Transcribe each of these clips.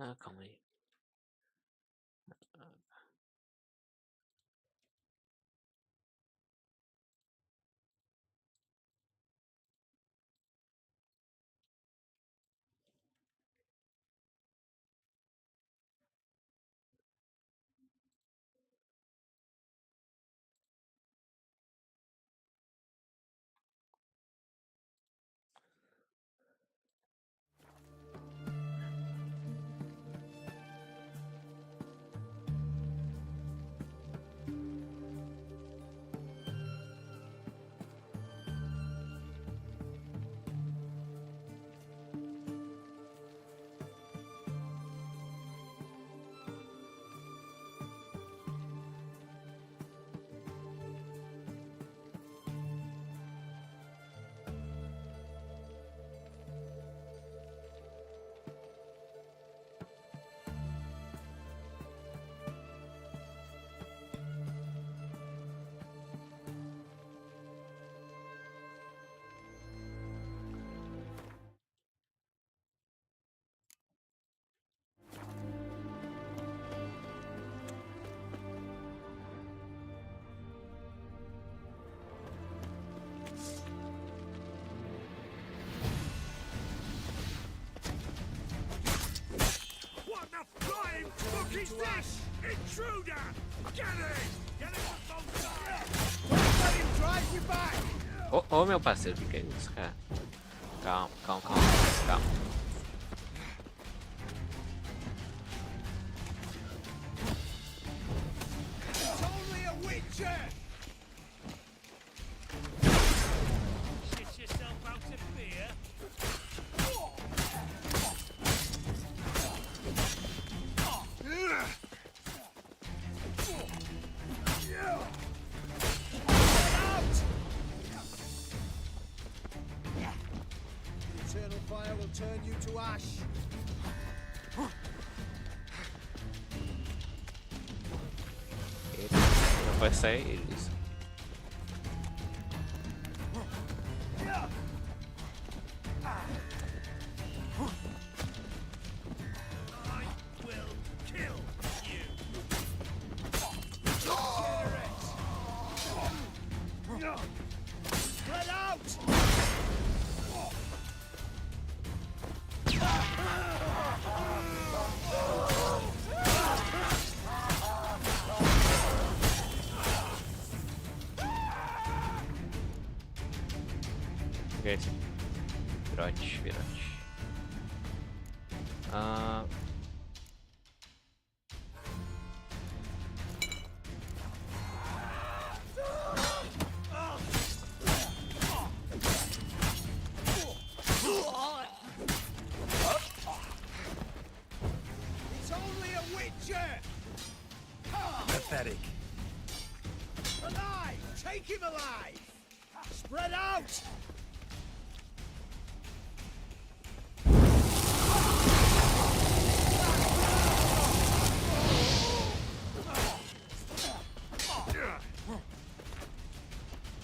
Ah, calma aí. What the flying fuck is this? Intruder! Get him! Get him on fire! Don't let him drive you back! Ô, meu parceiro, o que é isso, cara? Calma, calma, calma, calma. It's only a witcher! Shit yourself out of fear? Eternal fire will turn you to ash. Não vai sair eles. I will kill you. Degenerate. Spread out! Pegar esse virote, virote. Ah, It's only a witcher! Pathetic. Alive! Take him alive! Spread out!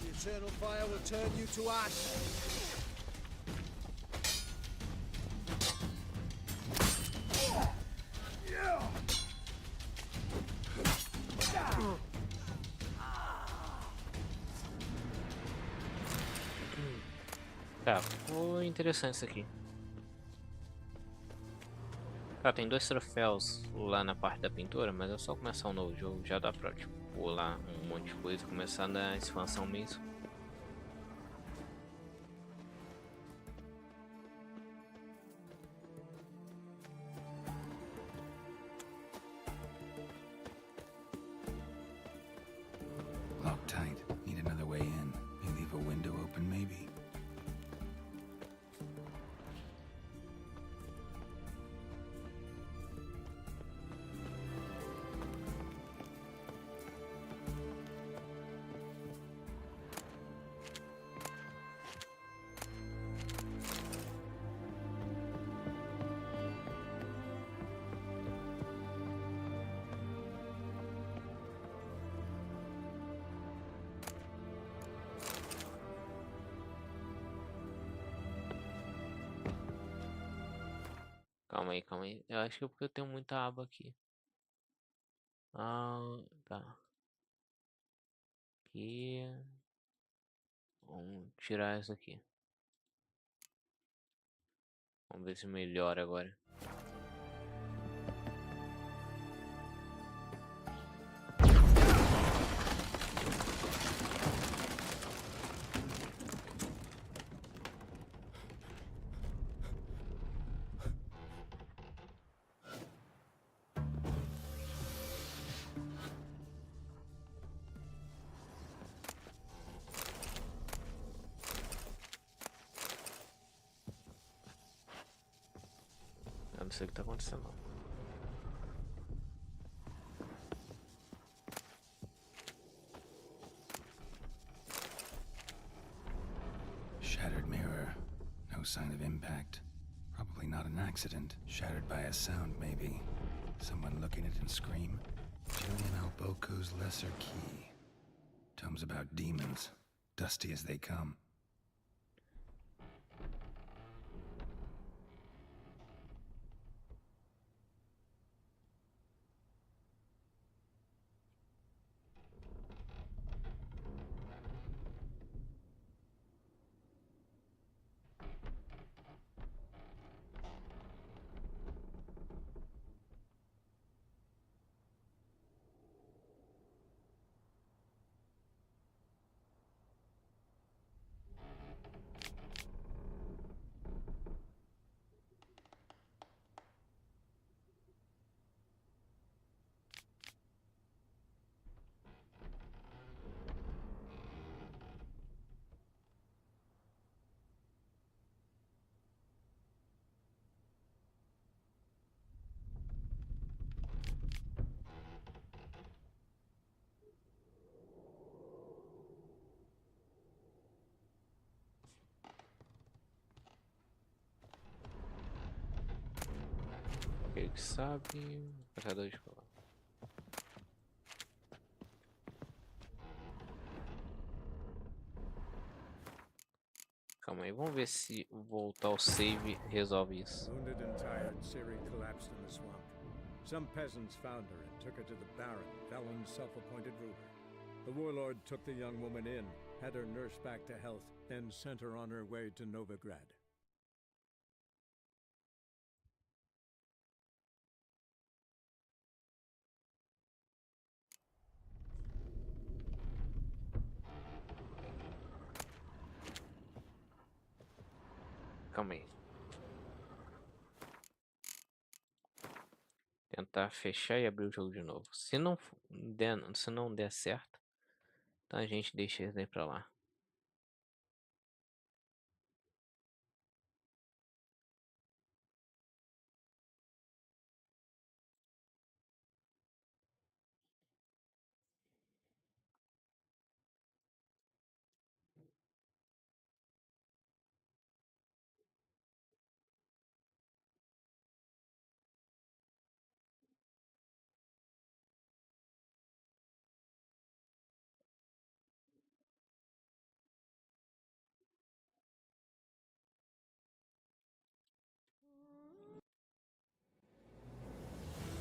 The eternal fire will turn you to ash. tá, ficou interessante isso aqui. Tá, tem 2 troféus lá na parte da pintura, mas é só começar um novo jogo, já dá pra tipo, pular um monte de coisa, começar na expansão mesmo. Locked tight. Need another way in. You leave a window open, maybe. Calma aí, calma aí. Eu acho que é porque eu tenho muita aba aqui. Ah, tá. Aqui. Vamos tirar essa aqui. Vamos ver se melhora agora. Eu não sei o que tá acontecendo, não. Shattered mirror. No sign of impact. Probably not an accident. Shattered by a sound, maybe. Someone looking at it and scream. Julian Alboco's Lesser Key. Tomes about demons. Dusty as they come. Ele que sabe. Operador de cola. Calma aí, vamos ver se voltar ao save resolve isso. Wounded and tired, Ciri collapsed in the swamp. Some peasants found her and took her to the Baron, Velen's self-appointed ruler. The warlord took the young woman in, had her nursed back to health, then sent her on her way to Novigrad. Calma aí. Tentar fechar e abrir o jogo de novo. Se não der certo, então a gente deixa isso aí pra lá.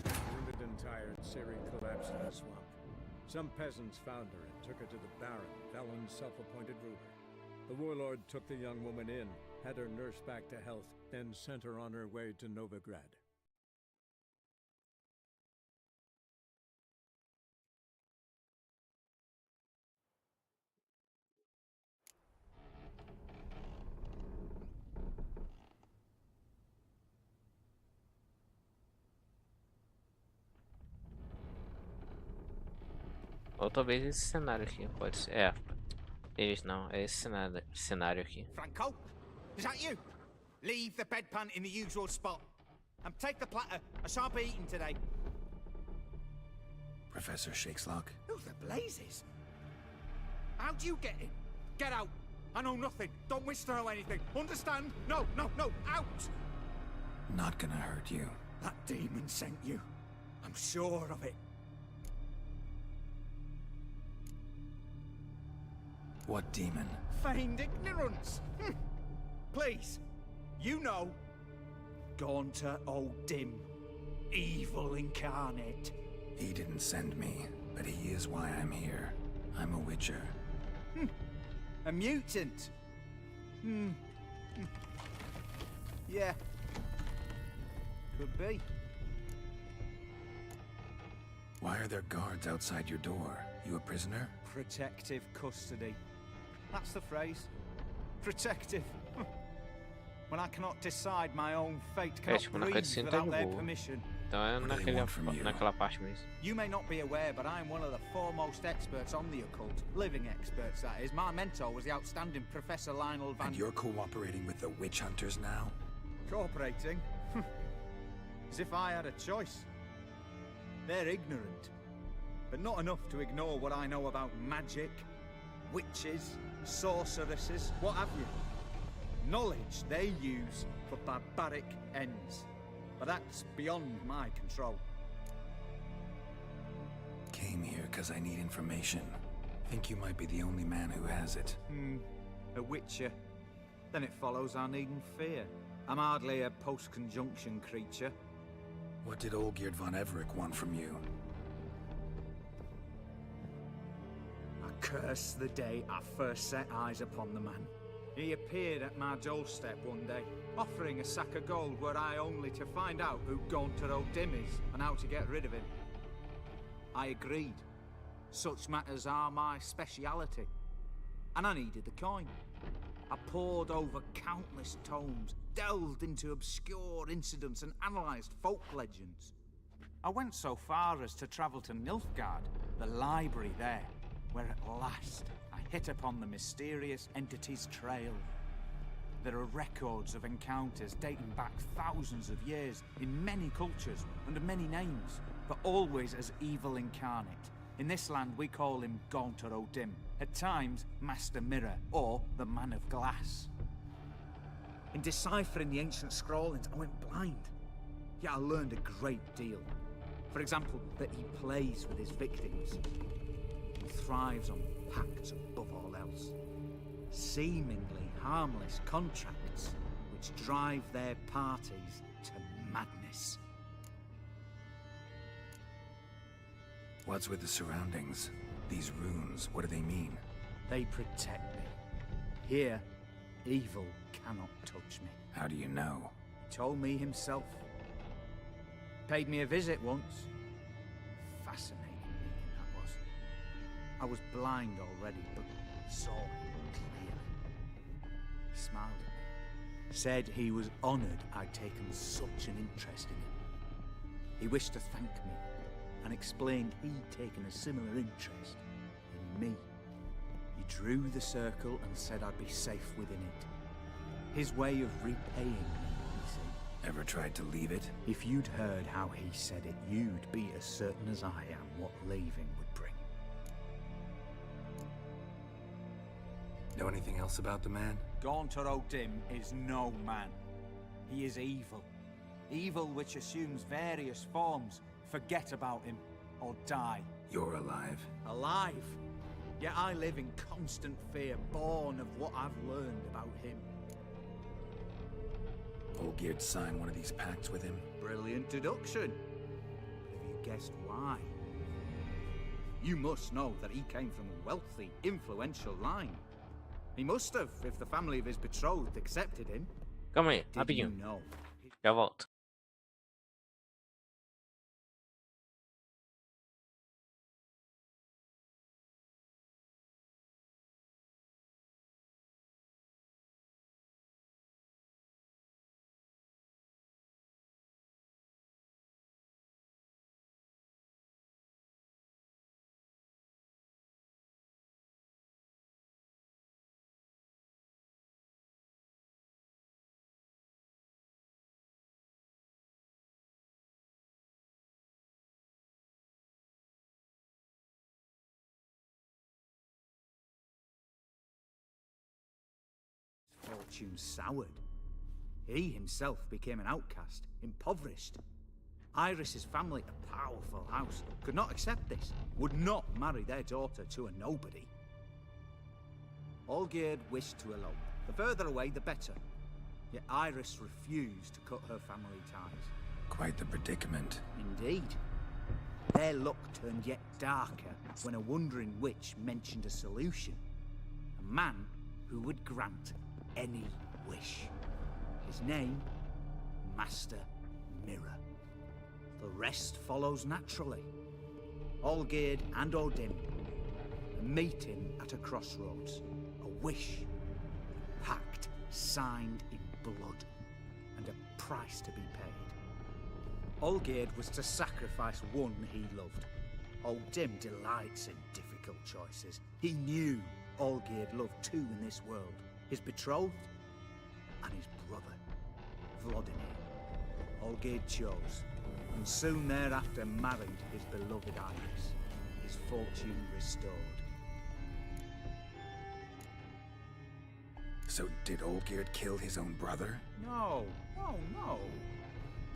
Wounded and tired, Ciri collapsed in the swamp. Some peasants found her and took her to the Baron, Velen's self-appointed ruler. The warlord took the young woman in, had her nursed back to health, then sent her on her way to Novigrad. Ou talvez esse cenário aqui pode ser. Não, é esse cenário aqui. Franco? Is that you? Leave the bedpan in the usual spot. And take the platter. I shan't be eating today. Professor Shakeslock? Who the blazes? How'd you get in? Get out. I know nothing. Don't wish to know anything. Understand? No, no, no. Out! Not gonna hurt you. That demon sent you. I'm sure of it. What demon? Feigned ignorance. Please. You know. Gaunter O'Dim. Evil incarnate. He didn't send me, but he is why I'm here. I'm a witcher. A mutant. Yeah. Could be. Why are there guards outside your door? You a prisoner? Protective custody. That's the phrase. Protective. When I cannot decide my own fate, cannot tipo, na breathe cutscene tá without de their boa. permission. Então é What do they want from you? naquela parte mesmo. You may not be aware, but I am one of the foremost experts on the occult. Living experts, that is. My mentor was the outstanding Professor Lionel Van... And you're cooperating with the witch hunters now? Cooperating? As if I had a choice. They're ignorant, but not enough to ignore what I know about magic, witches, sorceresses, what have you. Knowledge they use for barbaric ends. But that's beyond my control. Came here because I need information. Think you might be the only man who has it. A witcher. Then it follows I needn't fear. I'm hardly a post-conjunction creature. What did Olgierd von Everec want from you? I curse the day I first set eyes upon the man. He appeared at my doorstep one day, offering a sack of gold were I only to find out who Gaunter O'Dim is and how to get rid of him. I agreed. Such matters are my speciality. And I needed the coin. I pored over countless tomes, delved into obscure incidents and analysed folk legends. I went so far as to travel to Nilfgaard, the library there, where at last I hit upon the mysterious entity's trail. There are records of encounters dating back thousands of years in many cultures under many names, but always as evil incarnate. In this land we call him Gaunter O'Dim, at times Master Mirror or the Man of Glass. In deciphering the ancient scrawlings I went blind, yet I learned a great deal. For example, that he plays with his victims. He thrives on pacts above all else. Seemingly harmless contracts which drive their parties to madness. What's with the surroundings? These runes, what do they mean? They protect me. Here, evil cannot touch me. How do you know? He told me himself. Paid me a visit once. Fascinating meeting that was. I was blind already, but saw him clearly. He smiled at me. Said he was honoured I'd taken such an interest in him. He wished to thank me, and explained he'd taken a similar interest in me. He drew the circle and said I'd be safe within it. His way of repaying me, you see. Ever tried to leave it? If you'd heard how he said it, you'd be as certain as I am what leaving would bring. Know anything else about the man? Gaunter O'Dim is no man. He is evil. Evil which assumes various forms. Forget about him, or die. You're alive. Alive? Yet I live in constant fear, born of what I've learned about him. Olgierd signed one of these pacts with him? Brilliant deduction. But have you guessed why? You must know that he came from a wealthy, influential line. He must have, if the family of his betrothed accepted him. Calma aí, Did you rapidinho. know? Já volto. Fortune soured. He himself became an outcast, impoverished. Iris's family, a powerful house, could not accept this, would not marry their daughter to a nobody. Olgierd wished to elope. The further away, the better. yet Iris refused to cut her family ties. Quite the predicament. Indeed. Their luck turned yet darker when a wandering witch mentioned a solution. A man who would grant any wish. His name, Master Mirror. The rest follows naturally. Olgierd and Odin, a meeting at a crossroads, a wish, a pact signed in blood, and a price to be paid. Olgierd was to sacrifice one he loved. Odin delights in difficult choices. He knew Olgierd loved two in this world, his betrothed and his brother, Vladimir. Olgierd chose, and soon thereafter married his beloved Iris, his fortune restored. So did Olgierd kill his own brother? No.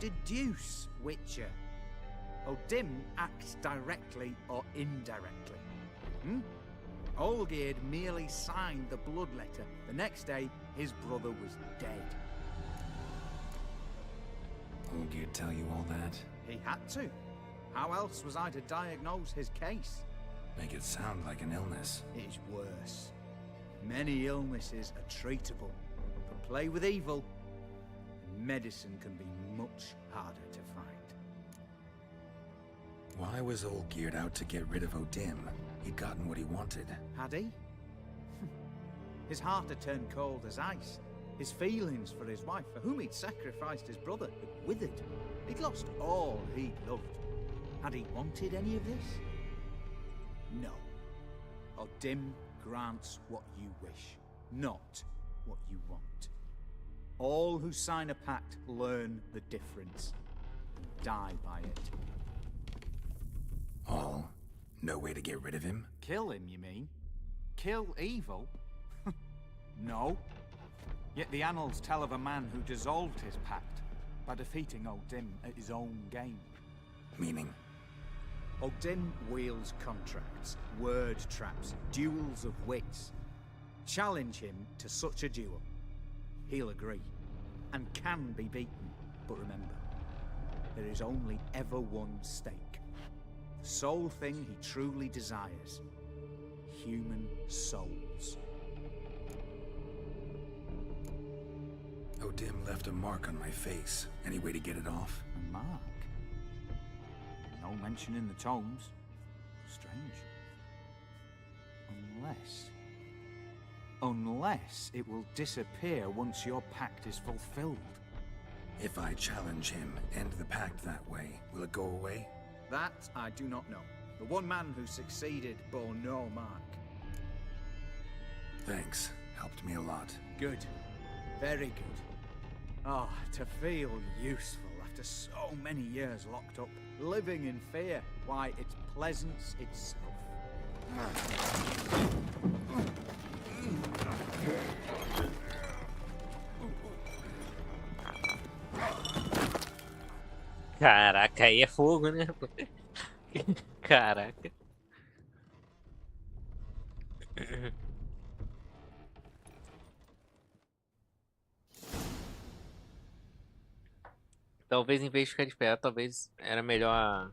Deduce, Witcher. Odin acts directly or indirectly. Olgierd merely signed the blood letter. The next day, his brother was dead. Olgierd tell you all that? He had to. How else was I to diagnose his case? Make it sound like an illness. It is worse. Many illnesses are treatable, but play with evil, and medicine can be much harder to find. Why was Olgierd out to get rid of Odin? He'd gotten what he wanted. Had he? His heart had turned cold as ice. His feelings for his wife, for whom he'd sacrificed his brother, had withered. He'd lost all he'd loved. Had he wanted any of this? No. Odin grants what you wish, not what you want. All who sign a pact learn the difference and die by it. All? No way to get rid of him? Kill him, you mean? Kill evil? No. Yet the annals tell of a man who dissolved his pact by defeating Odin at his own game. Meaning? Odin wields contracts, word traps, duels of wits. Challenge him to such a duel. He'll agree, and can be beaten. But remember, there is only ever one stake. The sole thing he truly desires. Human souls. Odin left a mark on my face. Any way to get it off? A mark? No mention in the tomes. Strange. Unless it will disappear once your pact is fulfilled. If I challenge him, end the pact that way, will it go away? That I do not know. The one man who succeeded bore no mark. Thanks. Helped me a lot. Good. Very good. Ah, to feel useful after so many years locked up, living in fear. Why, it's pleasance itself. Caraca, aí é fogo, né? Caraca. Talvez em vez de ficar de pé, talvez era melhor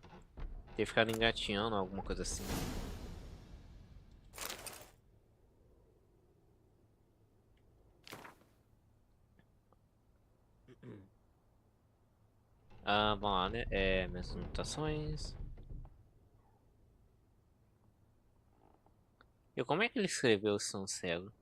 ter ficado engatinhando, alguma coisa assim. Vamos lá, né? Minhas anotações. E como é que ele escreveu São Cego?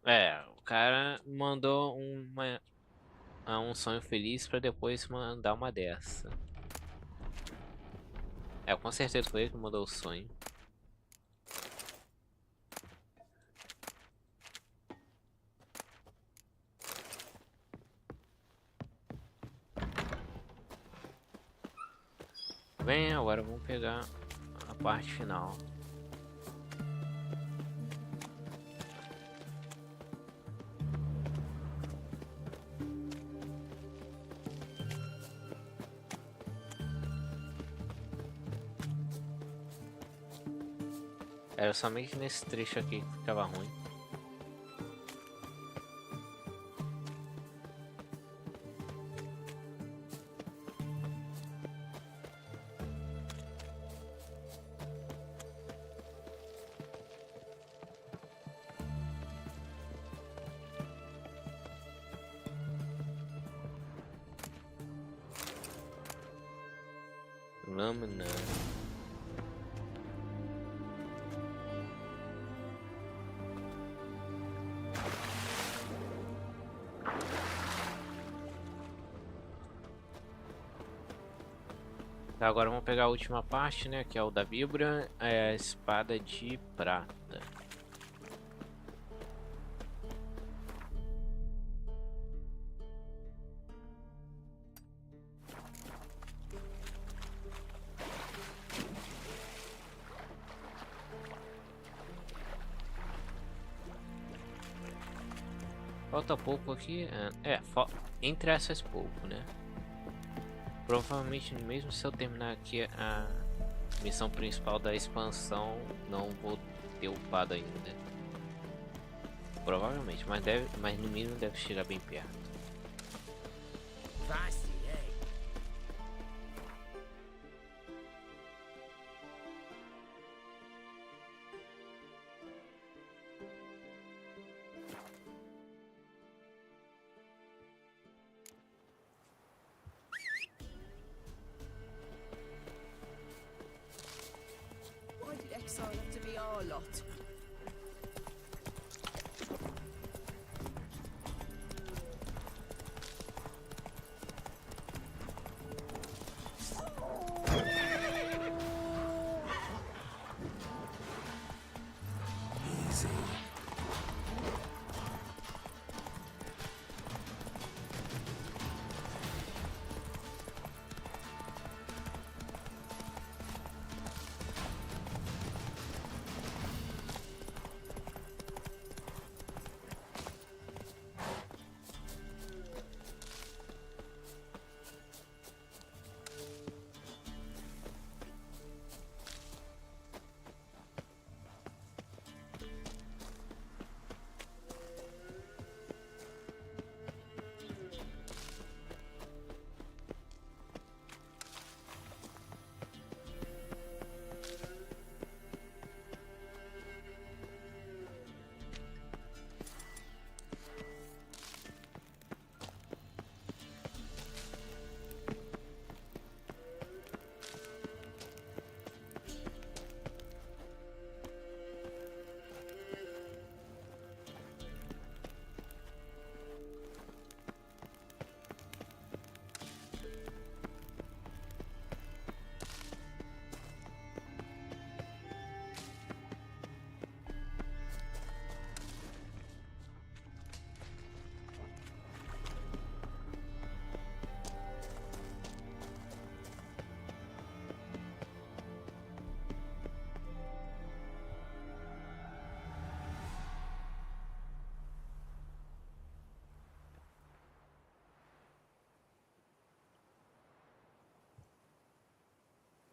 É, o cara mandou um sonho feliz pra depois mandar uma dessa. É, com certeza foi ele que mandou o sonho. Bem, agora vamos pegar a parte final. Era somente nesse trecho aqui que ficava ruim. Lâmina. Tá, agora vamos pegar a última parte, né? Que é o da vibra, é a espada de prata. Falta pouco aqui. Entre essas pouco, né? Provavelmente mesmo se eu terminar aqui a missão principal da expansão, não vou ter upado ainda. Provavelmente, mas no mínimo deve chegar bem perto. Why did exile have to be our lot? Easy.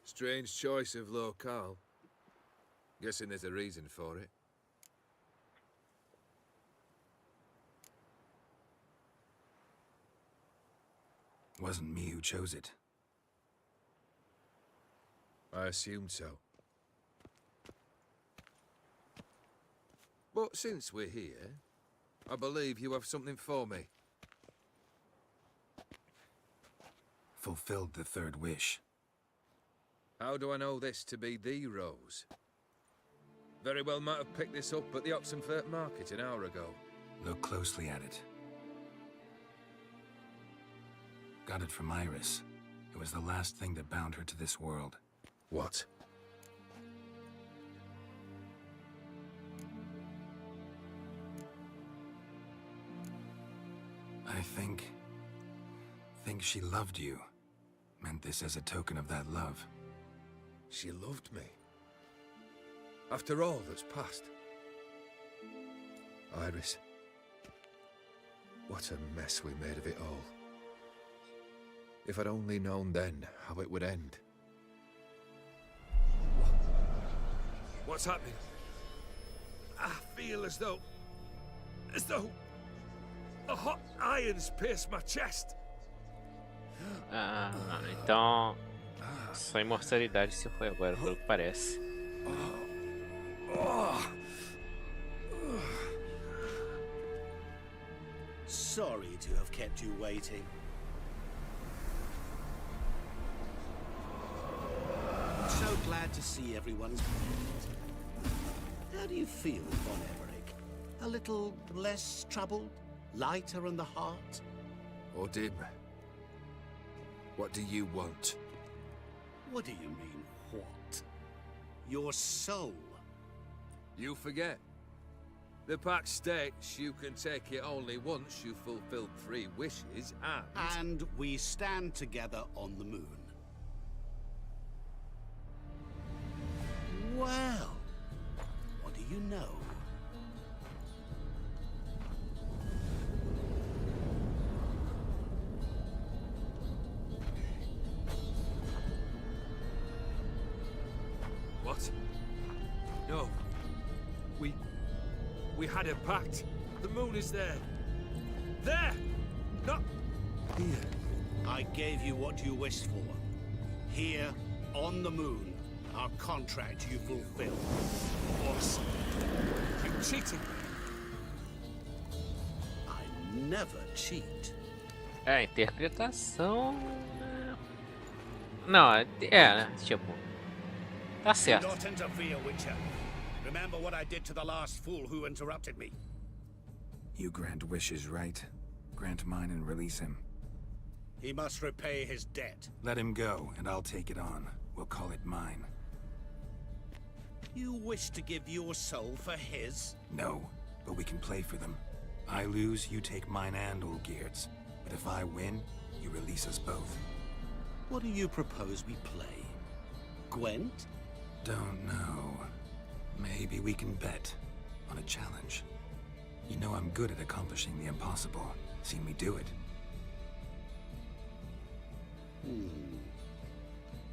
Strange choice of locale. Guessing there's a reason for it. Wasn't me who chose it. I assumed so. But since we're here, I believe you have something for me. Fulfilled the third wish. How do I know this to be the rose? Very well might have picked this up at the Oxenfurt market an hour ago. Look closely at it. Got it from Iris. It was the last thing that bound her to this world. What? I think she loved you. Meant this as a token of that love. She loved me. After all that's passed. Iris. What a mess we made of it all. If I'd only known then how it would end. What's happening? I feel as though a hot iron's pierced my chest. Então sua imortalidade se foi agora, pelo que parece. Sorry to have kept you waiting. So glad to see everyone's pleased. How do you feel, Von Emmerich? A little less troubled? Lighter in the heart? Odim, what do you want? What do you mean, what? Your soul. You forget. The pact states you can take it only once you've fulfilled 3 wishes And we stand together on the moon. Well, what do you know? What? No. We had a pact. The moon is there. There! Not here. I gave you what you wished for. Here, on the moon, our contract you fulfilled. Awesome. You cheated. I never cheat. É, a interpretação. Não, né? Tipo. Tá Do certo. not interfere, Witcher. Remember what I did to the last fool who interrupted me. You grant wishes, right? Grant mine and release him. He must repay his debt. Let him go, and I'll take it on. We'll call it mine. You wish to give your soul for his? No, but we can play for them. I lose, you take mine and Olgierd's. But if I win, you release us both. What do you propose we play? Gwent? Don't know. Maybe we can bet on a challenge. You know I'm good at accomplishing the impossible. Seen me do it.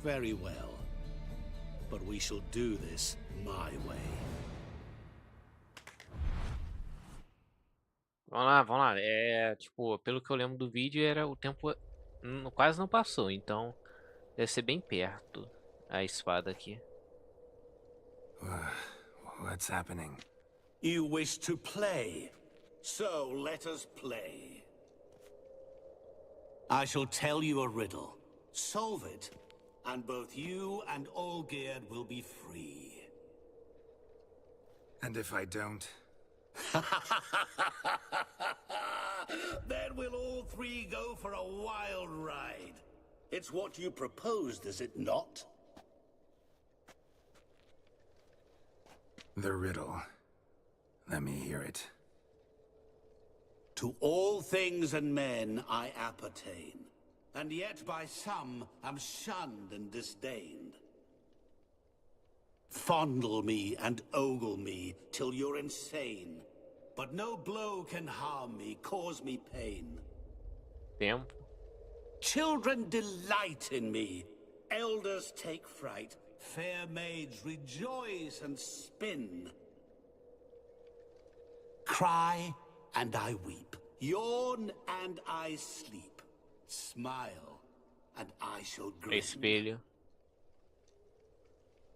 Very well. But we shall do this my way. Vamos lá. É, tipo, pelo que eu lembro do vídeo, era o tempo quase não passou, então deve ser bem perto a espada aqui. What's happening? You wish to play, so let us play. I shall tell you a riddle. Solve it, and both you and Olgierd will be free. And if I don't? Then we'll all 3 go for a wild ride. It's what you proposed, is it not? The riddle. Let me hear it. To all things and men I appertain, and yet by some am shunned and disdained. Fondle me and ogle me till you're insane, but no blow can harm me, cause me pain. Tempo. Children delight in me, elders take fright, fair maids rejoice and spin. Cry and I weep, yawn and I sleep, smile and I shall grin. Espelho.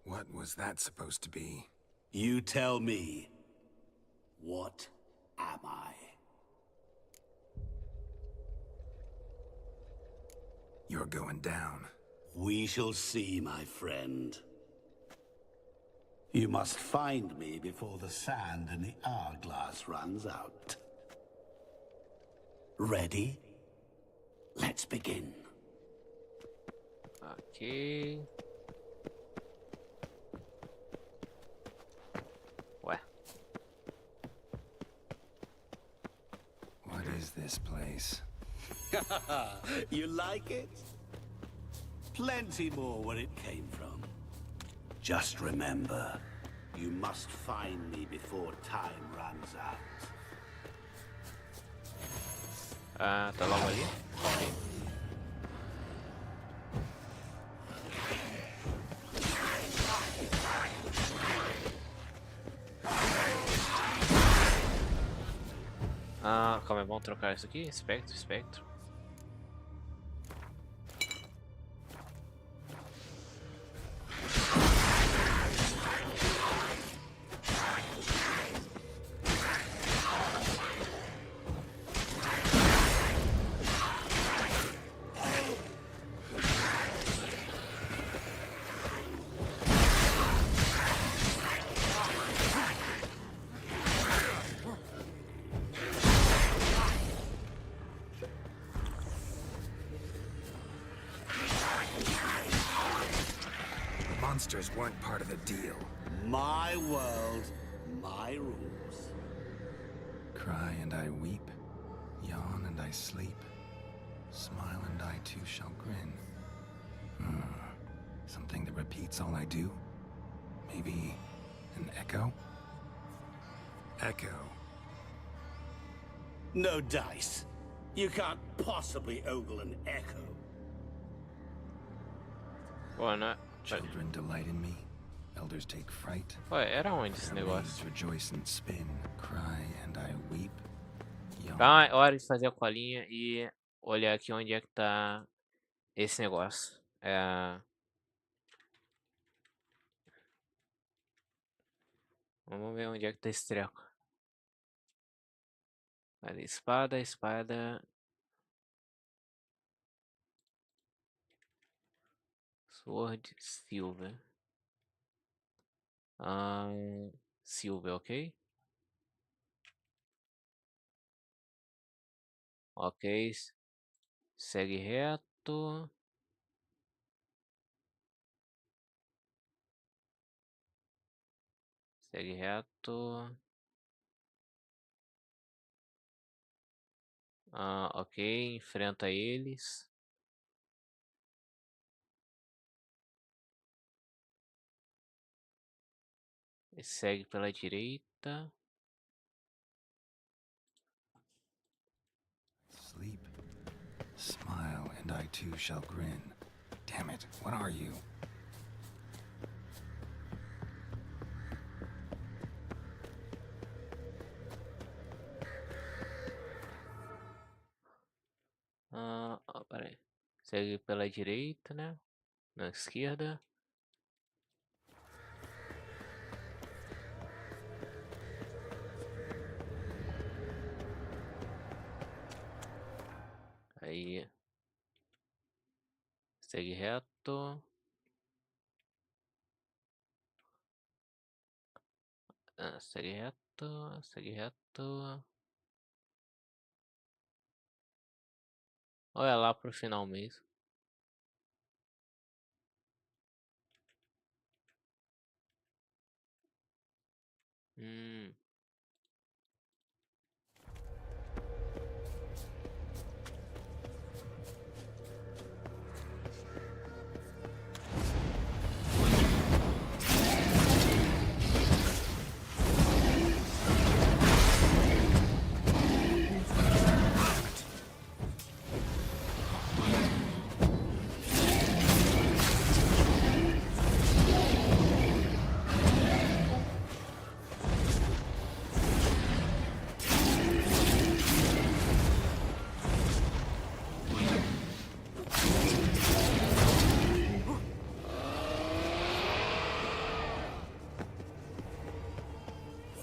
What was that supposed to be? You tell me, what am I? You're going down. We shall see, my friend. You must find me before the sand in the hourglass runs out. Ready? Let's begin. Ok. Ué. What is this place? You like it? Plenty more where it came from. Just remember, you must find me before time runs out. Ah, tá logo ali? Ok. Ah, calma aí, vamos trocar isso aqui? Espectro, espectro. Monsters weren't part of the deal. My world, my rules. Cry and I weep, yawn and I sleep, smile and I too shall grin. Something that repeats all I do? Maybe an echo? Echo. No dice. You can't possibly ogle an echo. Pô, não é... Children delight in me. Elders take fright. Ué, era onde esse Families negócio? rejoice and spin. Cry and I weep. Yawn. Tá, é hora de fazer a colinha e olhar aqui onde é que tá esse negócio. Vamos ver onde é que tá esse treco. Ali, espada, espada. Sword, silver. Silver, ok? Ok. Segue reto. Segue reto. Ok, enfrenta eles. E segue pela direita. Sleep. Smile and I too shall grin. Damn it, what are you? Peraí. Segue pela direita, né? Na esquerda. Aí. Segue reto. Segue reto. Segue reto. Olha lá pro final mesmo. Hum.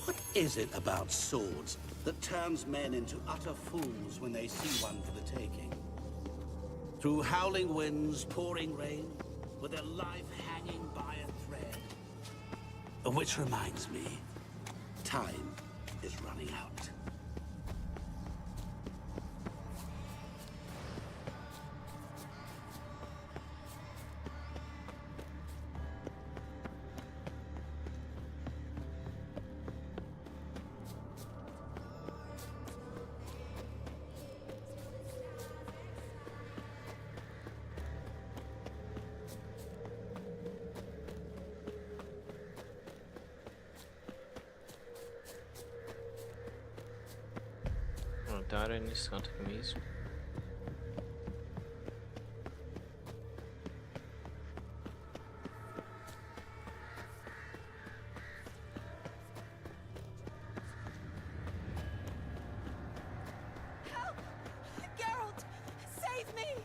What is it about swords that turns men into utter fools when they see one for the taking? Through howling winds, pouring rain, with their life hanging by a thread. Which reminds me, time is running out. Então era nesse canto aqui mesmo. Help! Geralt! Save me!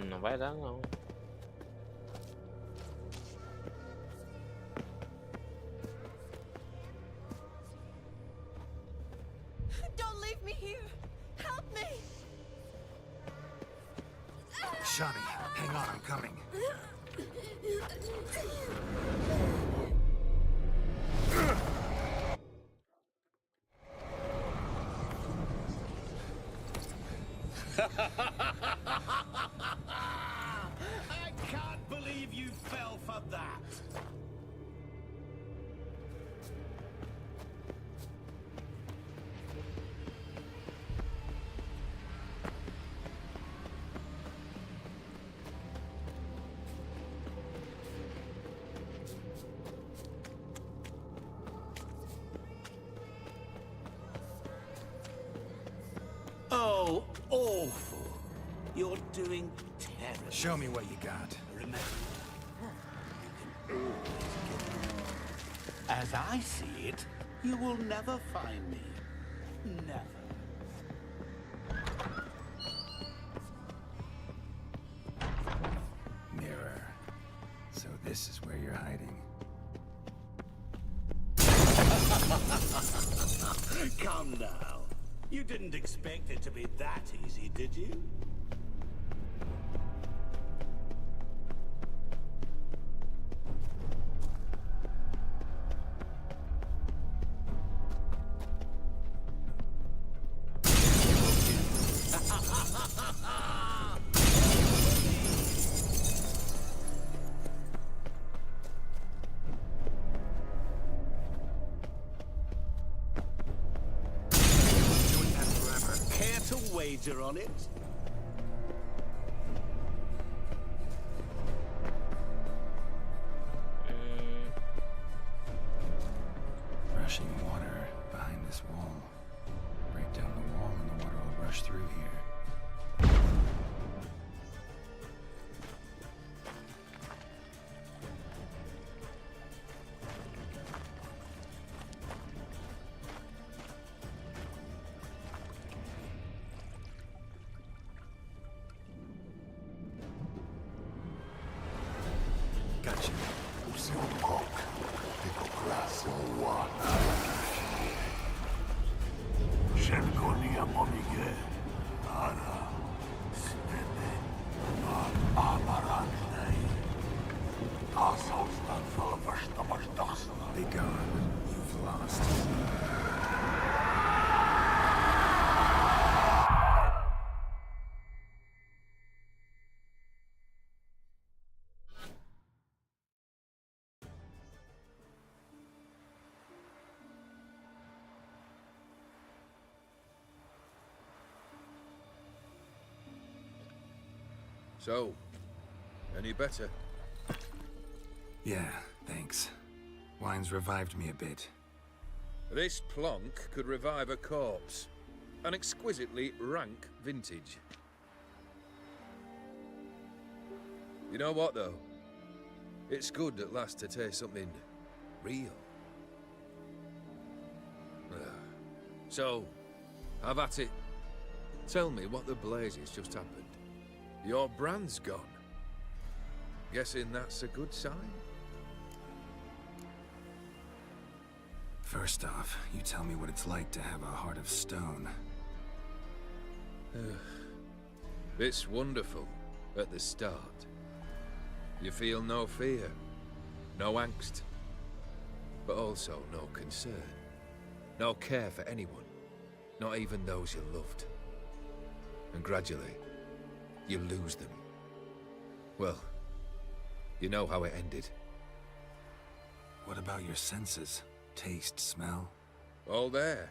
Não vai dar não. Don't leave me here! Help me! Shani, hang on, I'm coming. I can't believe you fell for that. Oh, awful. You're doing terrible. Show me what you got. Remember, you can always get me. As I see it, you will never find me. Never. Mirror. So this is where you're hiding. Come now. You didn't expect it to be that easy, did you? Care to wager on it? Rushing water behind this wall. Break down the wall and the water will rush through here. Gotcha. Be gone. You've lost. So, any better? Yeah, thanks. Wine's revived me a bit. This plonk could revive a corpse. An exquisitely rank vintage. You know what, though? It's good at last to taste something real. So, have at it. Tell me what the blazes just happened. Your brand's gone. Guessing that's a good sign? First off, you tell me what it's like to have a heart of stone. It's wonderful at the start. You feel no fear, no angst, but also no concern. No care for anyone, not even those you loved. And gradually, you lose them. Well, you know how it ended. What about your senses? Taste, smell? All there.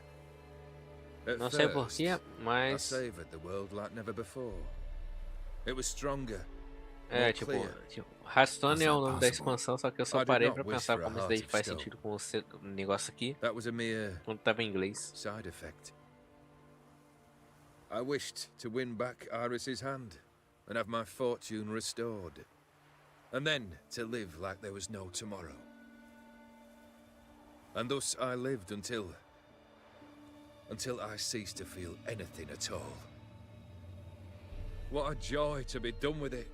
At Não sei first, porquê, I mas savored the world like never before. It was stronger. é tipo, Hearthstone é o nome da expansão, só que eu só parei pra pensar como isso daí faz sentido com o negócio aqui That was a mere quando tava em inglês. side effect. I wished to win back Iris's hand and have my fortune restored. And then to live like there was no tomorrow. And thus I lived until I ceased to feel anything at all. What a joy to be done with it.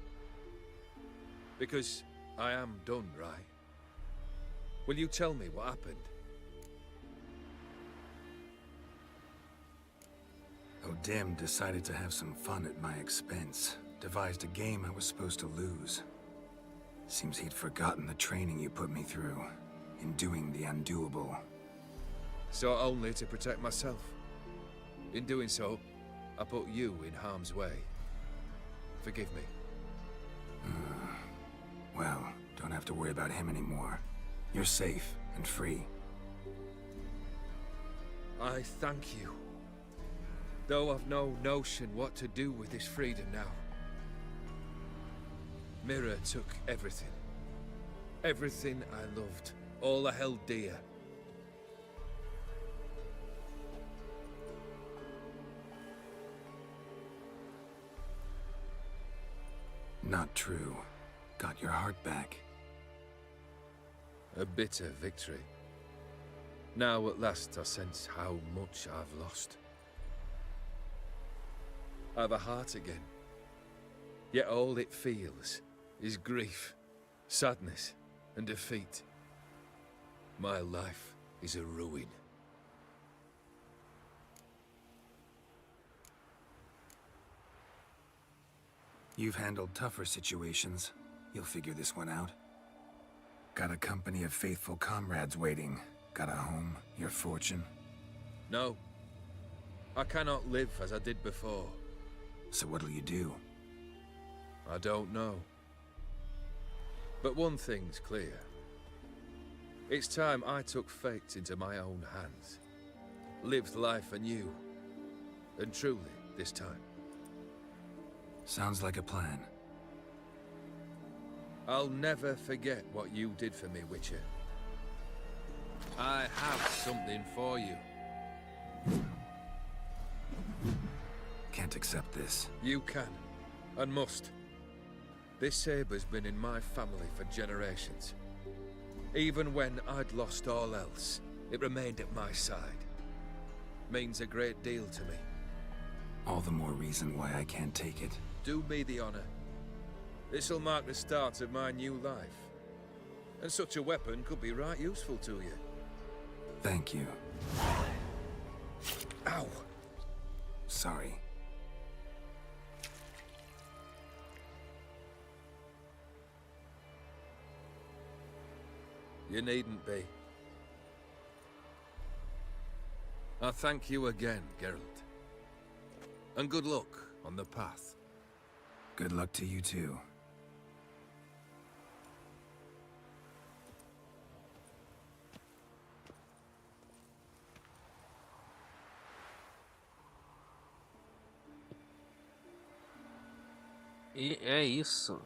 Because I am done, right? Will you tell me what happened? O'Dim decided to have some fun at my expense. Devised a game I was supposed to lose. Seems he'd forgotten the training you put me through in doing the undoable. So only to protect myself. In doing so, I put you in harm's way. Forgive me. Well, don't have to worry about him anymore. You're safe and free. I thank you. Though I've no notion what to do with this freedom now. Mira took everything. Everything I loved. All I held dear. Not true. Got your heart back. A bitter victory. Now at last I sense how much I've lost. I've a heart again. Yet all it feels is grief, sadness, and defeat. My life is a ruin. You've handled tougher situations. You'll figure this one out. Got a company of faithful comrades waiting. Got a home, your fortune. No. I cannot live as I did before. So what'll you do? I don't know. But one thing's clear. It's time I took fate into my own hands. Lived life anew. And truly, this time. Sounds like a plan. I'll never forget what you did for me, Witcher. I have something for you. Can't accept this. You can, and must. This sabre's been in my family for generations. Even when I'd lost all else, it remained at my side. Means a great deal to me. All the more reason why I can't take it. Do me the honor. This'll mark the start of my new life. And such a weapon could be right useful to you. Thank you. Ow! Sorry. You needn't be. I thank you again, Geralt. And good luck on the path. Good luck to you too. E é isso.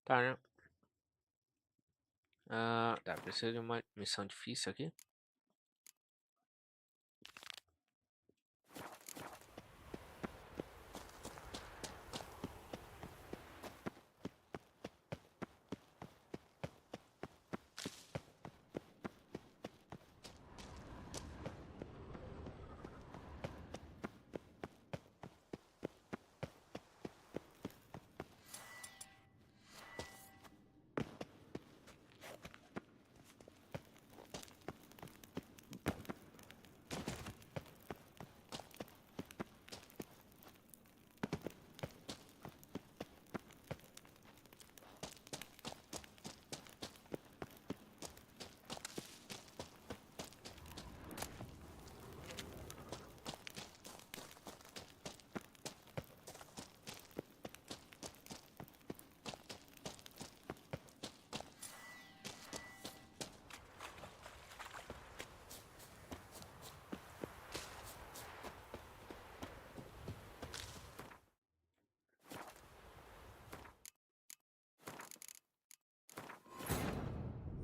Tá, né? Tá, precisa de uma missão difícil aqui.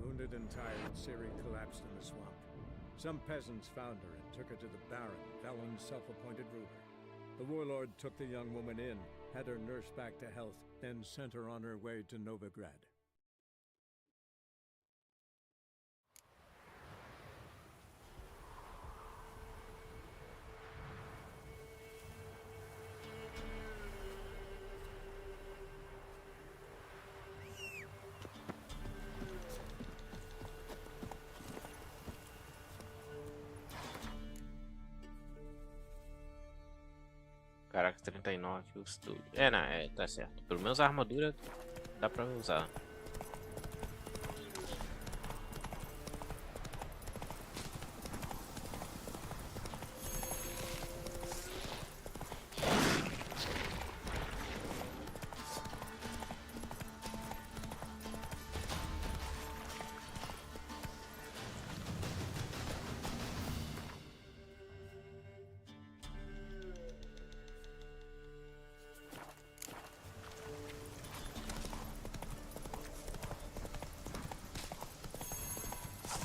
Wounded and tired, Ciri collapsed in the swamp. Some peasants found her and took her to the Baron, Velen's self-appointed ruler. The warlord took the young woman in, had her nursed back to health, then sent her on her way to Novigrad. Caraca, 39 o estúdio. Não, tá certo. Pelo menos a armadura dá pra usar.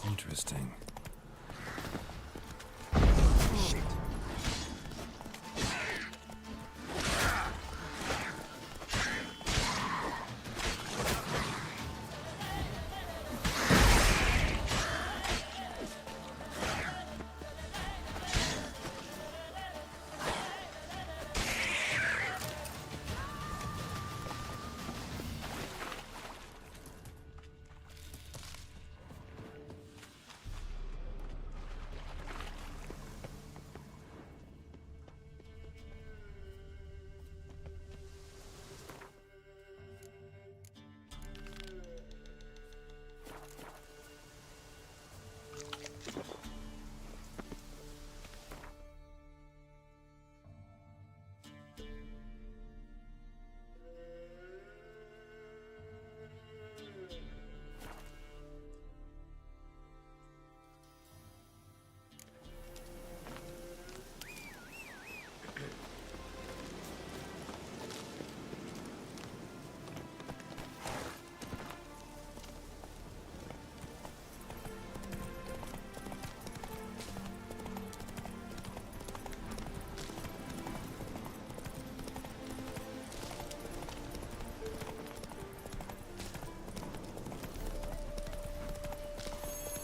Interesting.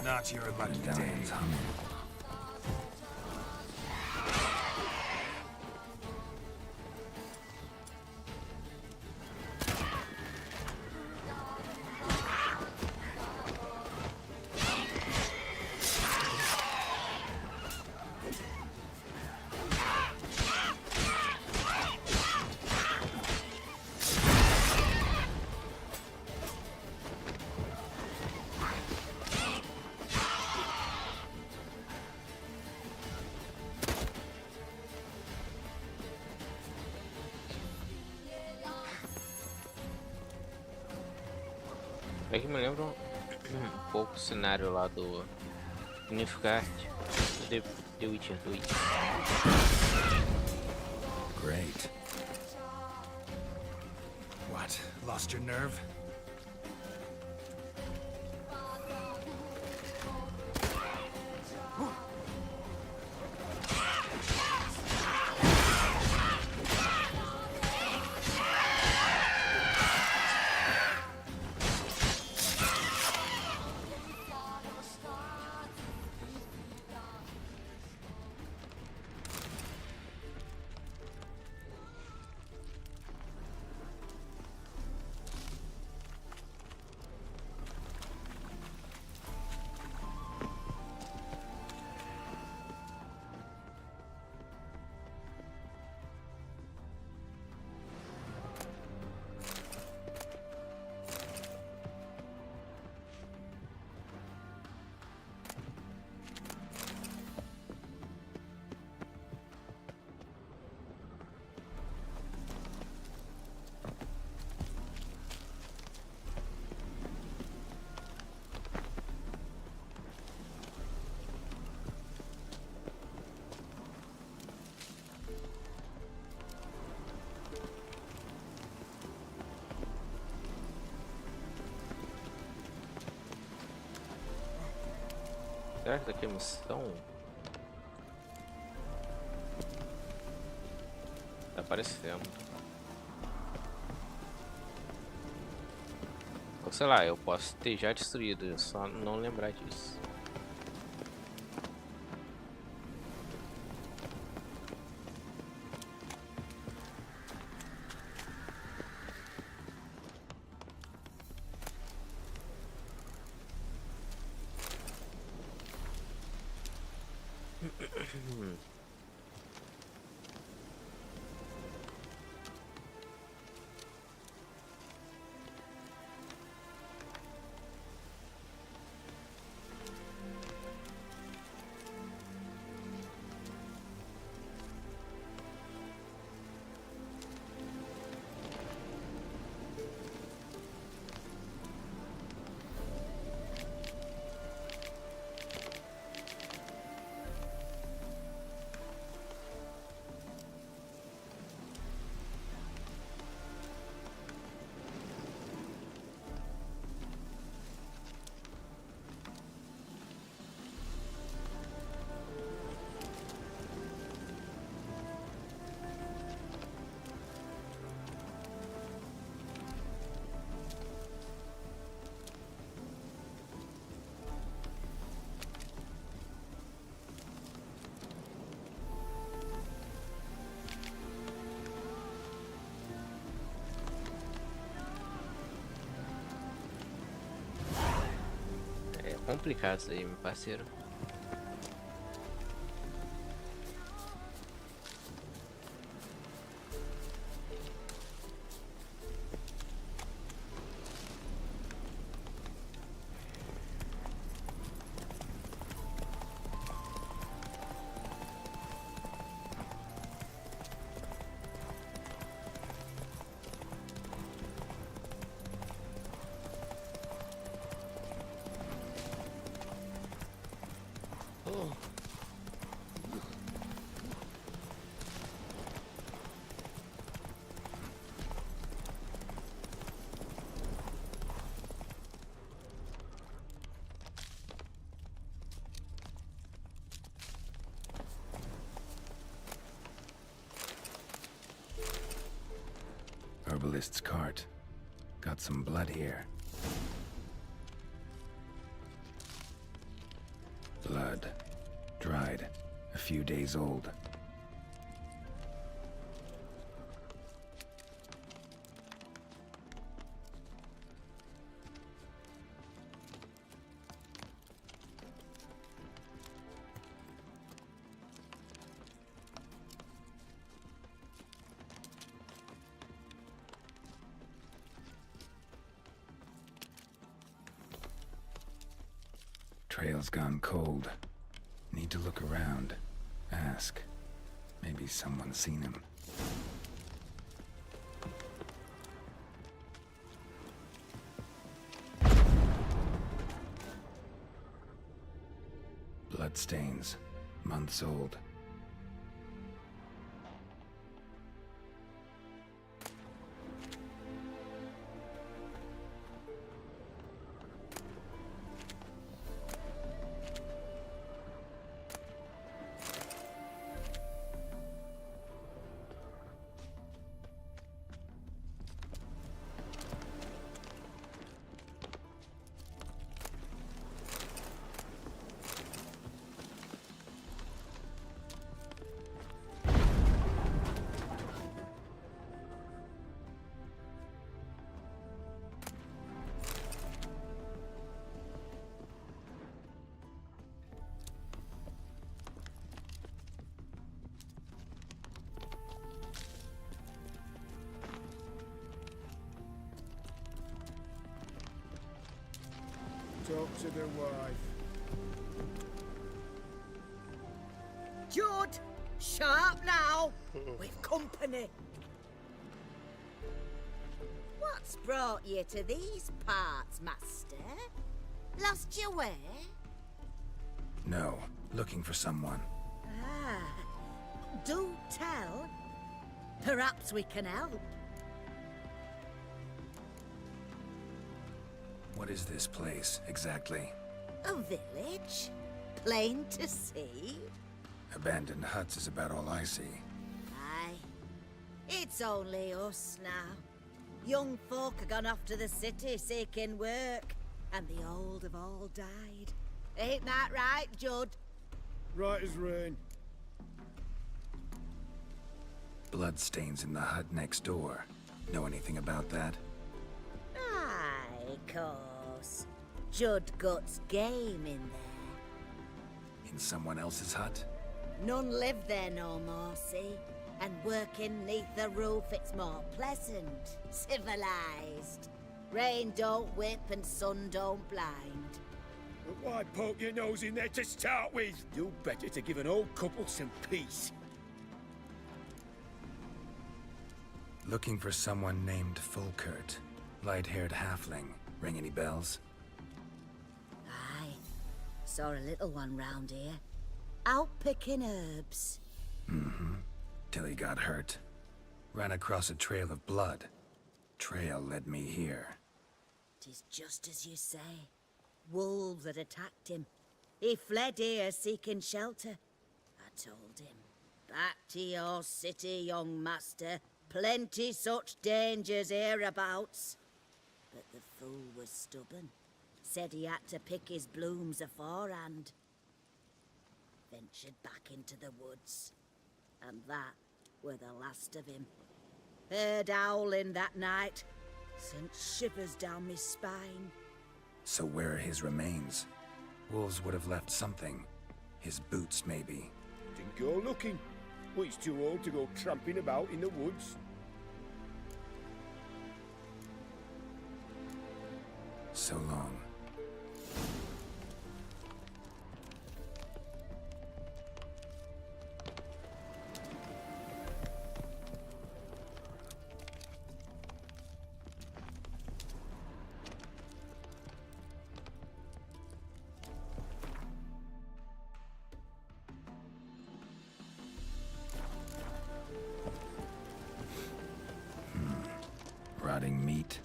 Not your lucky day. É que me lembra um pouco o cenário lá do Nilfgaard, do The Witcher 2. Great. Lost your nerve? Será que daqui é missão? Tá aparecendo. Ou sei lá, eu posso ter já destruído, só não lembrar disso. Complicado isso aí, meu parceiro. Herbalist's cart. Got some blood here. Blood. Dried. A few days old. Trail's gone cold. Need to look around. Ask. Maybe someone's seen him. Bloodstains. Months old. Talk to the wife. Judd, sharp now. We've company. What's brought you to these parts, master? Lost your way? No, looking for someone. Ah, do tell. Perhaps we can help. What is this place, exactly? A village? Plain to see? Abandoned huts is about all I see. Aye. It's only us now. Young folk have gone off to the city seeking work, and the old have all died. Ain't that right, Judd? Right as rain. Bloodstains in the hut next door. Know anything about that? Aye, course. Judd guts game in there. In someone else's hut? None live there no more, see? And working neath the roof, it's more pleasant, civilized. Rain don't whip and sun don't blind. But why poke your nose in there to start with? You better to give an old couple some peace. Looking for someone named Fulkert. Light-haired halfling. Ring any bells? Aye. Saw a little one round here. Out picking herbs. Mm-hmm. Till he got hurt. Ran across a trail of blood. Trail led me here. 'Tis just as you say. Wolves had attacked him. He fled here seeking shelter. I told him, back to your city, young master. Plenty such dangers hereabouts. But the fool was stubborn. Said he had to pick his blooms aforehand. Ventured back into the woods. And that were the last of him. Heard howling that night. Sent shivers down my spine. So where are his remains? Wolves would have left something. His boots, maybe. Didn't go looking. Well, he's too old to go tramping about in the woods. So long. Rotting meat.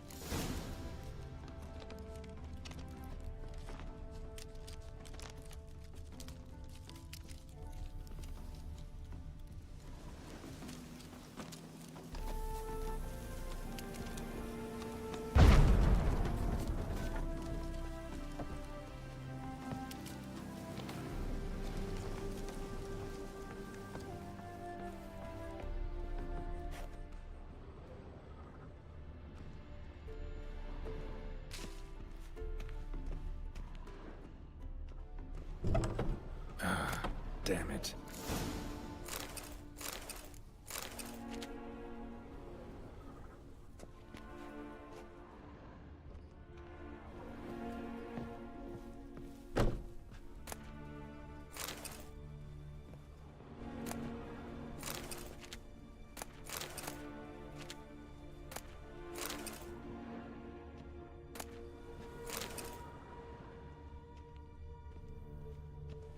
Damn it.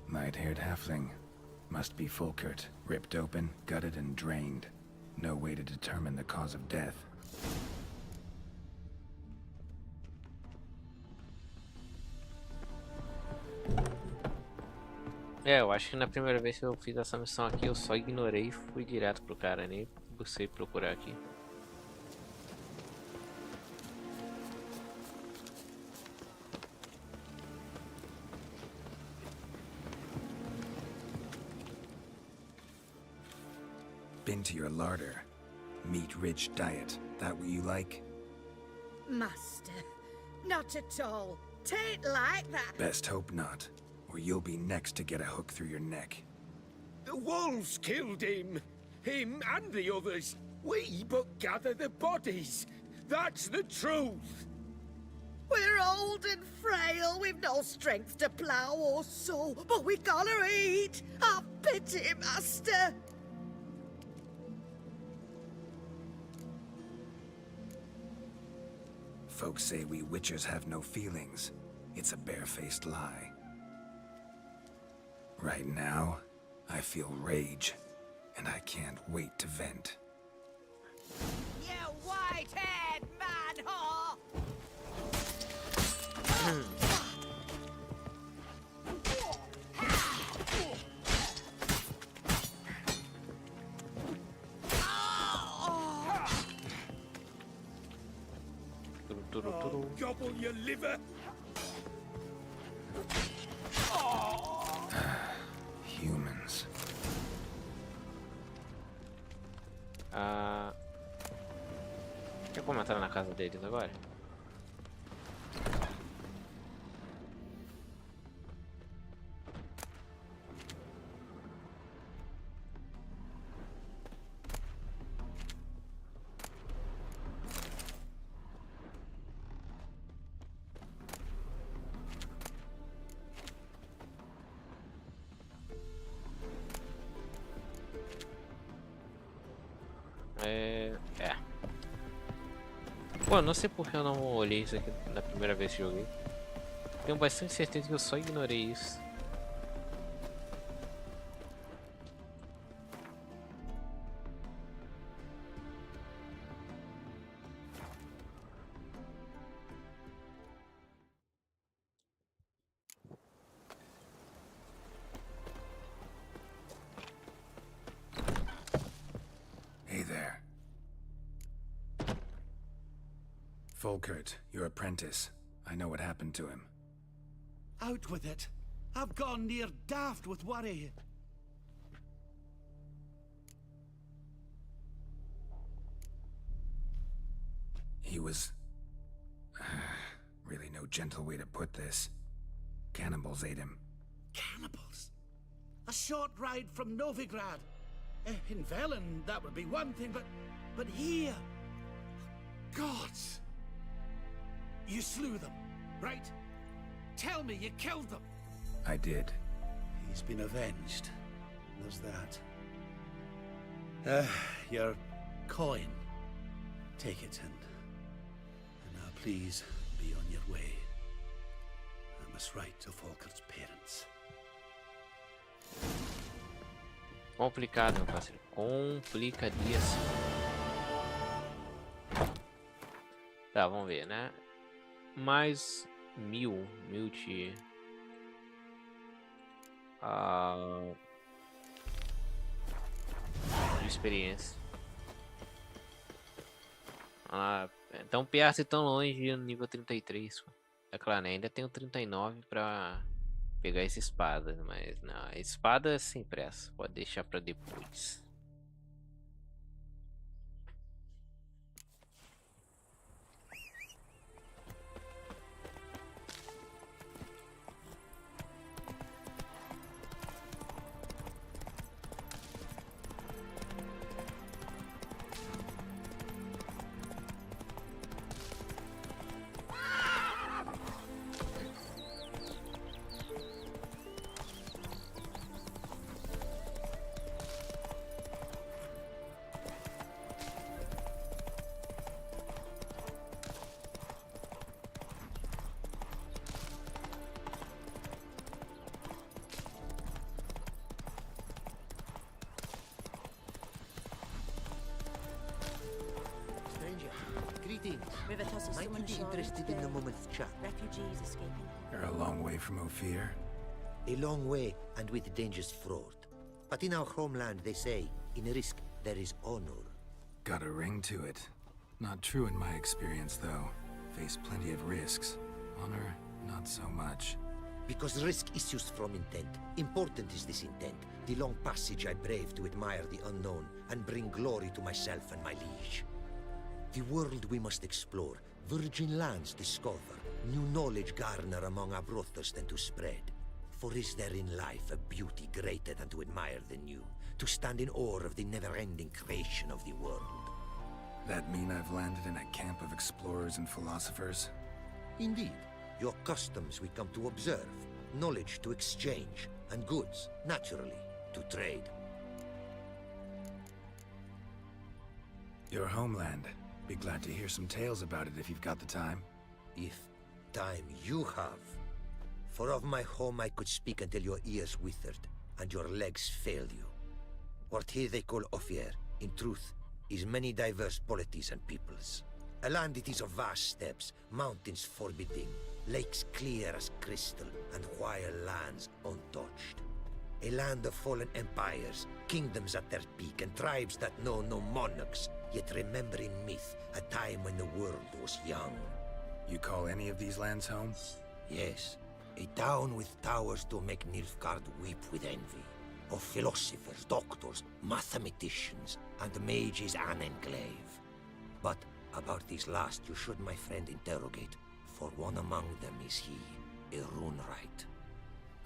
Light-haired halfling. Must be Fulkert. Ripped open, gutted and drained. No way to determine the cause of death. É, eu acho que na primeira vez que eu fiz essa missão aqui eu só ignorei e fui direto pro cara, nem busquei procurar aqui. Been to your larder. Meat-rich diet. That what you like? Master, not at all. Tain't like that. Best hope not, or you'll be next to get a hook through your neck. The wolves killed him. Him and the others. We but gather the bodies. That's the truth. We're all old and frail, we've no strength to plough or sow, but we gotta eat. Have pity, master. Folks say we witchers have no feelings. It's a barefaced lie. Right now, I feel rage, and I can't wait to vent. You white-haired man whore! Gobble your liver. Humans. Quer como entrar na casa deles agora? Pô, não sei porque eu não olhei isso aqui na primeira vez que joguei. Tenho bastante certeza que eu só ignorei isso. Hey there. Volkert, your apprentice. I know what happened to him. Out with it. I've gone near daft with worry. He was... really no gentle way to put this. Cannibals ate him. Cannibals? A short ride from Novigrad. In Velen, that would be one thing, but here... Gods! You slew them, right? Tell me you killed them. I did. He's been avenged. There's that. Your coin. Take it and now please be on your way. I must write to Volkert's parents. Complicado, meu parceiro. Complicadíssimo. Tá, vamos ver, né? Mais mil de experiência. Tão perto e tão longe no nível 33. É claro, né? Ainda tenho 39 pra pegar essa espada, mas não, a espada é sem pressa, pode deixar pra depois. Might you be interested in a moment's chat? Refugees escaping. You're a long way from Ophir. A long way, and with dangers fraught. But in our homeland, they say, in risk there is honor. Got a ring to it. Not true in my experience, though. Face plenty of risks. Honor, not so much. Because risk issues from intent. Important is this intent. The long passage I brave to admire the unknown, and bring glory to myself and my liege. The world we must explore, virgin lands discover, new knowledge garner among our brothers than to spread. For is there in life a beauty greater than to admire the new, to stand in awe of the never-ending creation of the world? That mean I've landed in a camp of explorers and philosophers? Indeed. Your customs we come to observe, knowledge to exchange, and goods, naturally, to trade. Your homeland. Be glad to hear some tales about it if you've got the time. If time you have. For of my home I could speak until your ears withered, and your legs failed you. What here they call Ophir, in truth, is many diverse polities and peoples. A land it is of vast steppes, mountains forbidding, lakes clear as crystal, and wild lands untouched. A land of fallen empires, kingdoms at their peak, and tribes that know no monarchs, yet remember in myth a time when the world was young. You call any of these lands home? Yes, a town with towers to make Nilfgaard weep with envy. Of philosophers, doctors, mathematicians, and mages an enclave. But about these last you should, my friend, interrogate, for one among them is he, a Runewright.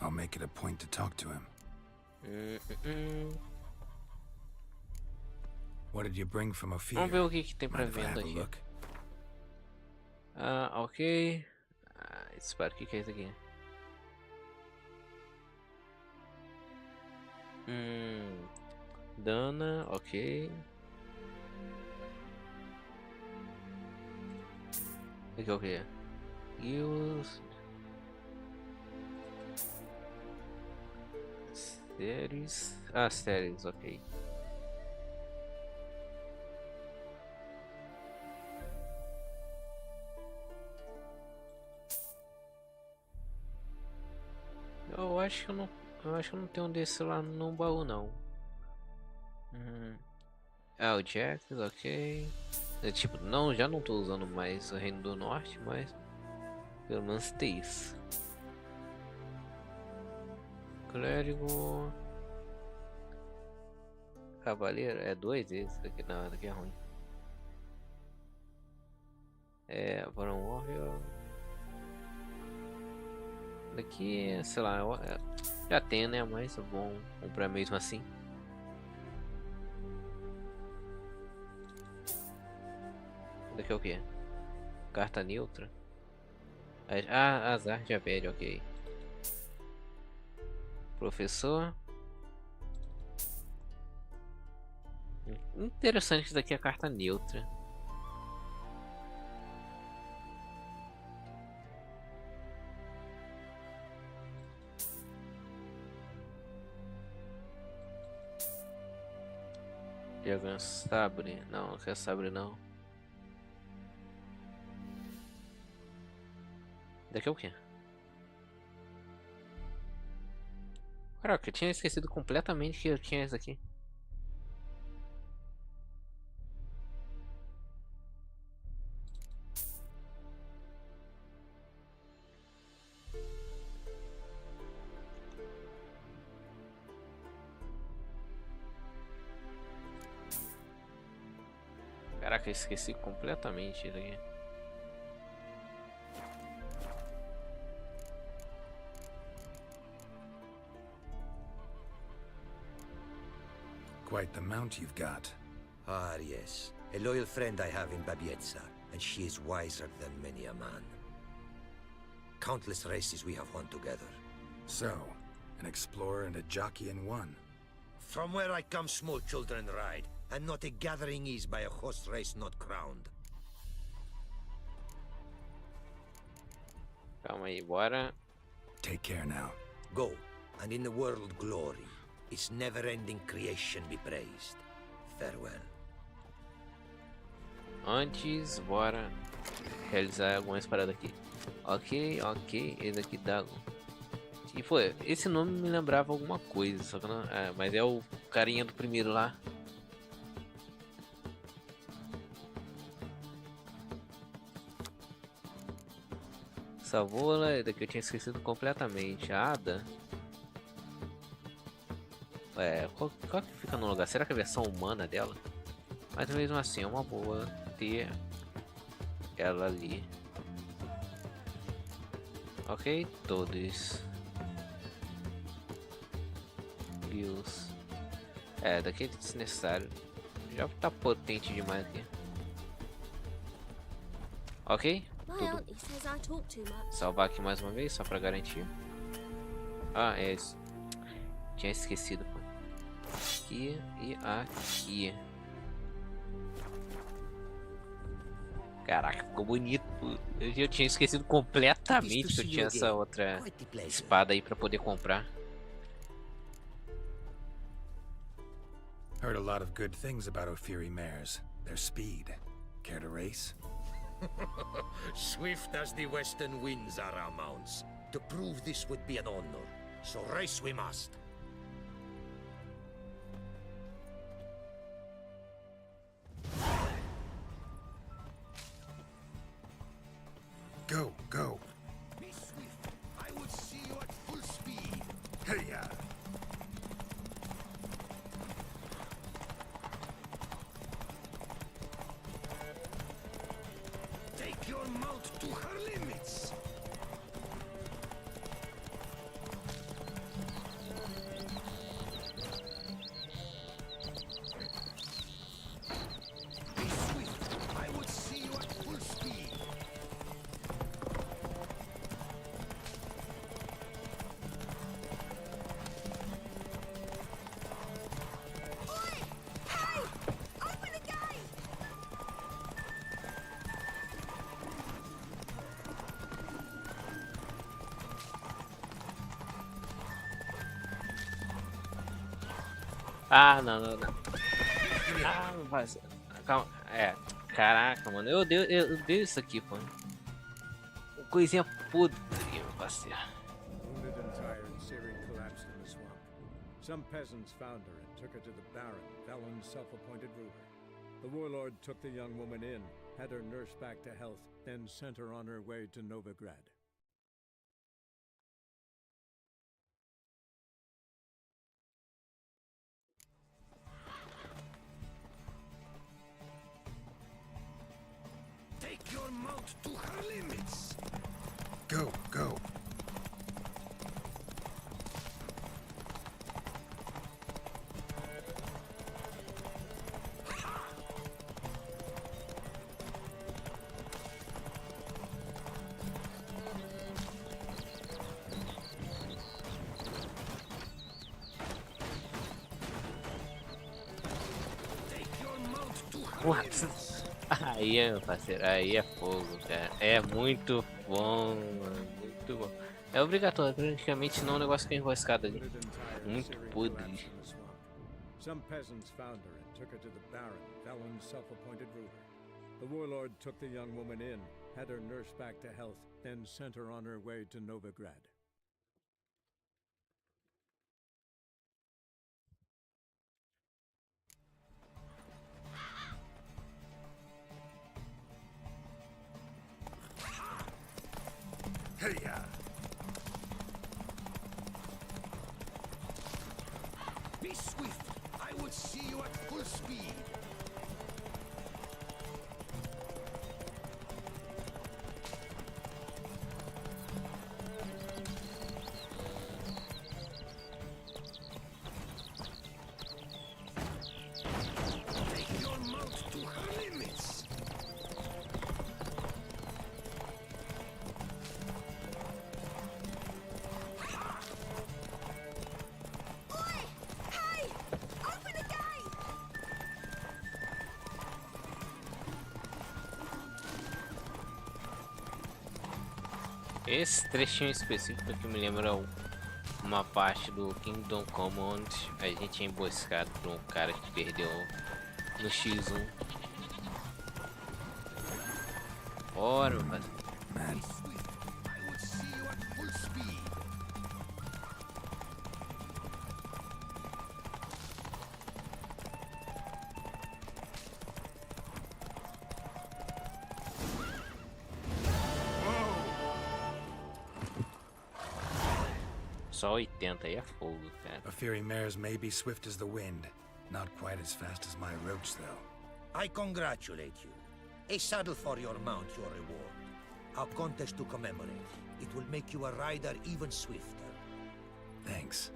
I'll make it a point to talk to him. What did you bring from Ophir? Vamos ver o que tem pra Mind if I venda have a aqui. look? Ok. Espera, o que é isso aqui? Dana, ok. Aqui é o que? Skills. Séries. Séries, ok. Eu acho que eu não tenho um desse lá no baú não. O Jax, ok. Tipo, não, já não tô usando mais o Reino do Norte, mas pelo menos tem isso. Clérigo. Cavaleiro, é 2 esse daqui, não, daqui é ruim. Barão Warrior. Daqui, sei lá, já tem, né? Mas é bom comprar mesmo assim. Daqui é o que? Carta neutra. Azar de velho, ok. Professor. Interessante, isso daqui é carta neutra. Jogando sabre? Não, não quer sabre não. Daqui é o quê? Caraca, eu tinha esquecido completamente que eu tinha isso aqui. Caraca, eu esqueci completamente isso aqui. Quite the mount you've got. Ah, yes. A loyal friend I have in Babietza, and she is wiser than many a man. Countless races we have won together. So, an explorer and a jockey in one. From where I come, small children ride, and not a gathering is by a horse race not crowned. Calma aí, bora. Take care now. Go, and in the world glory, its never-ending creation be praised. Farewell. Antes, bora realizar algumas paradas aqui. Ok, esse aqui dá. E pô, esse nome me lembrava alguma coisa, só que não, mas é o carinha do primeiro lá. Savola, daqui eu tinha esquecido completamente. A Ada. Qual que fica no lugar? Será que é a versão humana dela? Mas mesmo assim é uma boa ter ela ali. Ok, todos. Views. Daqui é desnecessário. Já tá potente demais aqui. Ok, My auntie says I talk too much. Salvar aqui mais uma vez, só pra garantir. Ah, é isso. Tinha esquecido. Aqui e aqui. Caraca, ficou bonito. Eu tinha esquecido completamente que eu tinha essa outra espada aí pra poder comprar. Heard a lot of good things about Ophiri mares. Their speed. Care to race? Swift as the western winds are our mounts. To prove this would be an honor. So race we must. Go, go. Be swift. I would see you at full speed. Hey-ya! Take your mount to her limits. Be swift. I would see you at full speed. Ah, não. Ah, não vai ser. Calma. É. Caraca, mano. Eu dei isso aqui, pô. Coisinha podre, meu parceiro. Wounded and tired, Ciri collapsed in the swamp. Some peasants found her and took her to the Baron, Velen's self-appointed ruler. The warlord took the young woman in, had her nursed back to health, then sent her on her way to Novigrad. Take your mount to her limits. Go, go. Take your mount to her What? limits. Aí, meu parceiro, aí é fogo, cara. É muito bom, mano. Muito bom. É obrigatório, praticamente não é um negócio que é enroscado ali. Wounded and tired, Muito Ciri podre. collapsed in the swamp. Some peasants found her and took her to the Baron, Velen's self-appointed ruler. The warlord took the young woman in, had her nursed back to health, then sent her on her way to Novigrad. Hey-ya! Be swift. I would see you at full speed. Take your mount to her limits. Hey! Open the gate! Esse trechinho específico aqui me lembra uma parte do Kingdom Come onde a gente é emboscado por um cara que perdeu no X1. Bora, mano. Man, I would see you at full speed. Só 80 aí é fogo, cara. Ophiri mares may be swift as the wind. Not quite as fast as my roach, though. I congratulate you. A saddle for your mount, your reward. A contest to commemorate. It will make you a rider even swifter. Thanks.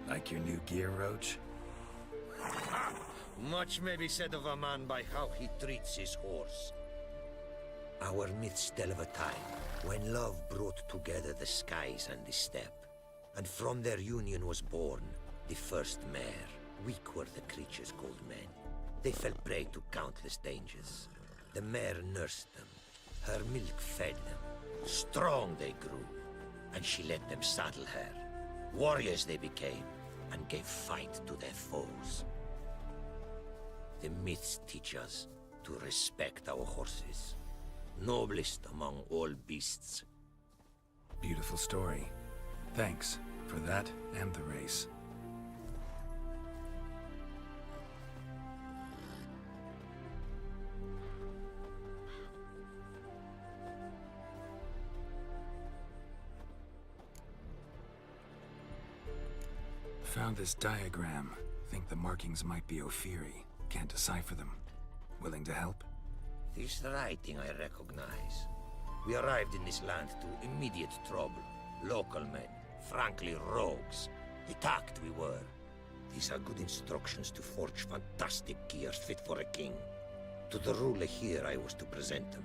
Like your new gear, Roach? Much may be said of a man by how he treats his horse. Our myths tell of a time when love brought together the skies and the steppe. And from their union was born the first mare. Weak were the creatures called men. They fell prey to countless dangers. The mare nursed them. Her milk fed them. Strong they grew. And she let them saddle her. Warriors they became, and gave fight to their foes. The myths teach us to respect our horses. Noblest among all beasts. Beautiful story. Thanks for that and the race. Found this diagram. Think the markings might be Ophiri. Can't decipher them. Willing to help? This writing I recognize. We arrived in this land to immediate trouble. Local men, frankly rogues. Attacked we were. These are good instructions to forge fantastic gears fit for a king. To the ruler here I was to present them.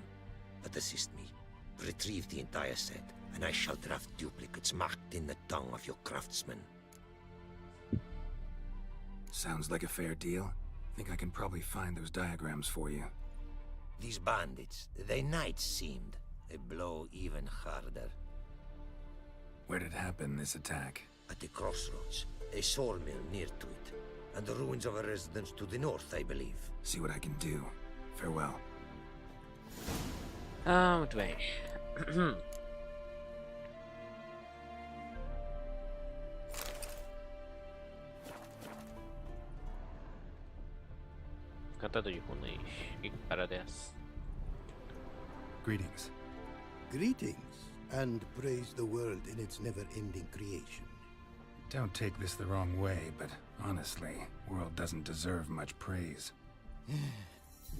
But assist me. Retrieve the entire set, and I shall draft duplicates marked in the tongue of your craftsmen. Sounds like a fair deal. Think I can probably find those diagrams for you. These bandits, they knights seemed. They blow even harder. Where did it happen, this attack? At the crossroads. A sawmill near to it. And the ruins of a residence to the north, I believe. See what I can do. Farewell. Muito bem. Cantador de runas. Que parada é essa? Greetings. Greetings, and praise the world in its never-ending creation. Don't take this the wrong way, but honestly, world doesn't deserve much praise.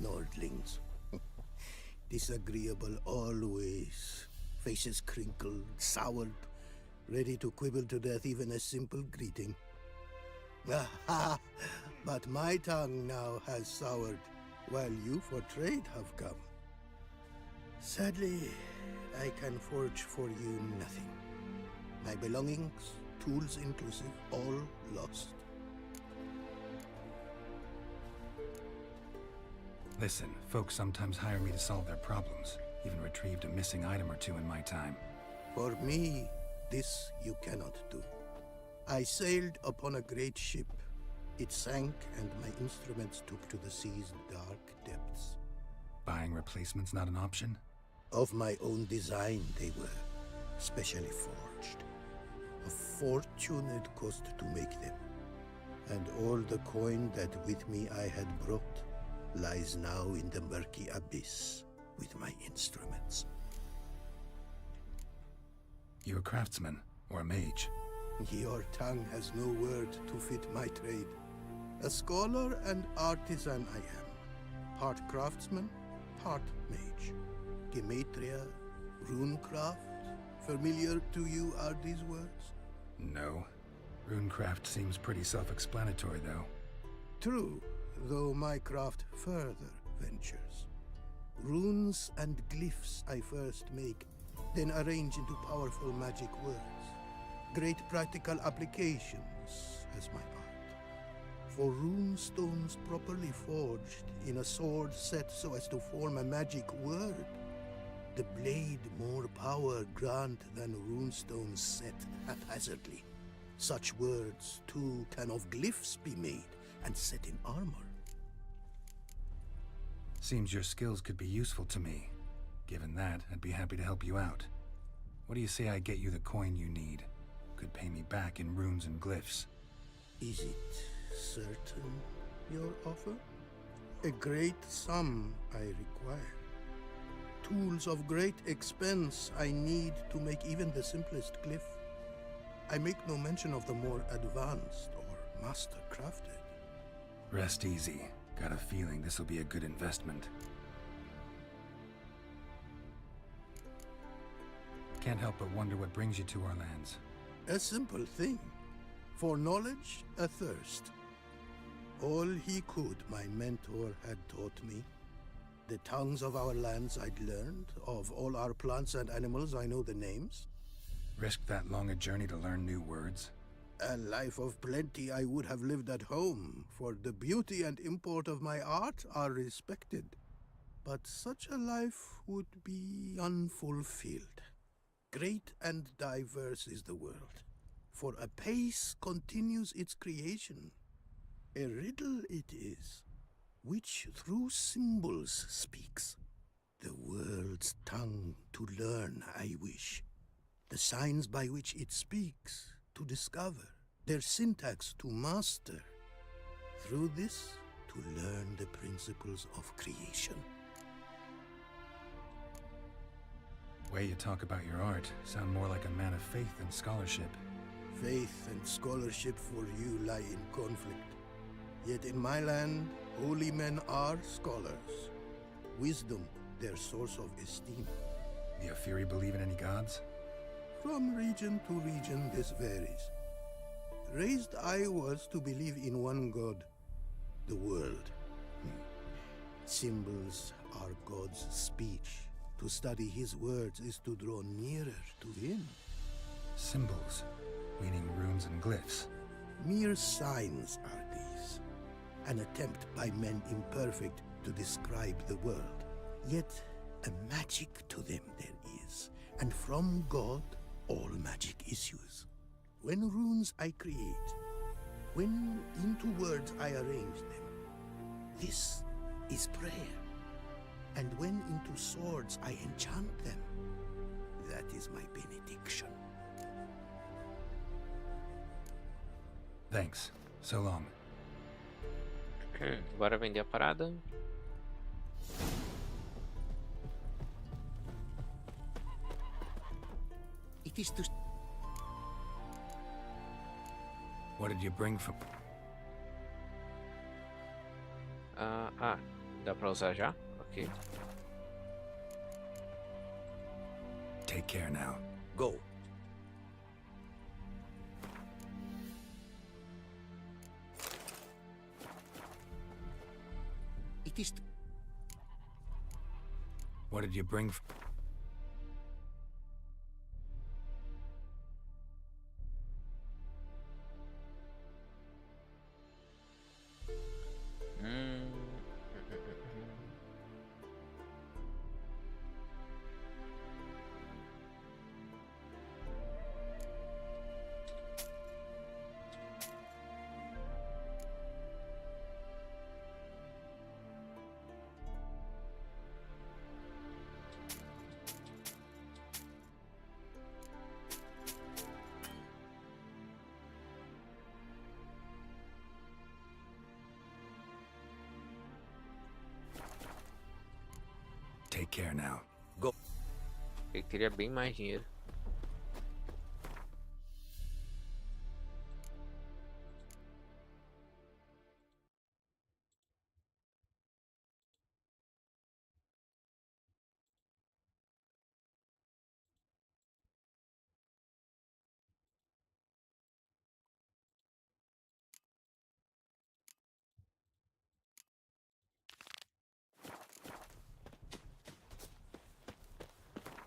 Nordlings. Disagreeable always. Faces crinkled, soured, ready to quibble to death even a simple greeting. Aha! But my tongue now has soured, while you for trade have come. Sadly, I can forge for you nothing. My belongings, tools inclusive, all lost. Listen, folks sometimes hire me to solve their problems. Even retrieved a missing item or two in my time. For me, this you cannot do. I sailed upon a great ship. It sank, and my instruments took to the sea's dark depths. Buying replacements not an option? Of my own design they were, specially forged. A fortune it cost to make them. And all the coin that with me I had brought lies now in the murky abyss with my instruments. You a craftsman, or a mage? Your tongue has no word to fit my trade. A scholar and artisan I am. Part craftsman, part mage. Gematria, runecraft, familiar to you are these words? No. Runecraft seems pretty self-explanatory, though. True, though my craft further ventures. Runes and glyphs I first make, then arrange into powerful magic words. Great practical applications as my art. For rune stones properly forged in a sword set so as to form a magic word. The blade more power grant than runestones set haphazardly. Such words, too, can of glyphs be made and set in armor. Seems your skills could be useful to me. Given that, I'd be happy to help you out. What do you say I get you the coin you need? Could pay me back in runes and glyphs. Is it certain, your offer? A great sum I require. Tools of great expense I need to make even the simplest glyph. I make no mention of the more advanced or master-crafted. Rest easy. Got a feeling this will be a good investment. Can't help but wonder what brings you to our lands. A simple thing. For knowledge, a thirst. All he could, my mentor had taught me. The tongues of our lands I'd learned. Of all our plants and animals, I know the names. Risked that long a journey to learn new words? A life of plenty I would have lived at home, for the beauty and import of my art are respected. But such a life would be unfulfilled. Great and diverse is the world, for a pace continues its creation. A riddle it is, which through symbols speaks. The world's tongue to learn I wish, the signs by which it speaks to discover, their syntax to master. Through this, to learn the principles of creation. Way you talk about your art sound more like a man of faith than scholarship. Faith and scholarship for you lie in conflict. Yet in my land, holy men are scholars. Wisdom, their source of esteem. The Afiri believe in any gods? From region to region, this varies. Raised I was to believe in one god, the world. Symbols are God's speech. To study his words is to draw nearer to him. Symbols, meaning runes and glyphs. Mere signs are these. An attempt by men imperfect to describe the world. Yet a magic to them there is, and from God all magic issues. When runes I create, when into words I arrange them, this is prayer. And when into swords I enchant them, that is my benediction. Thanks. So long. Bora vender a parada. It is to... What did you bring from... Dá pra usar já? Ok. Take care now. Go. It is... What did you bring from... Take care now. Go. Ele teria bem mais dinheiro.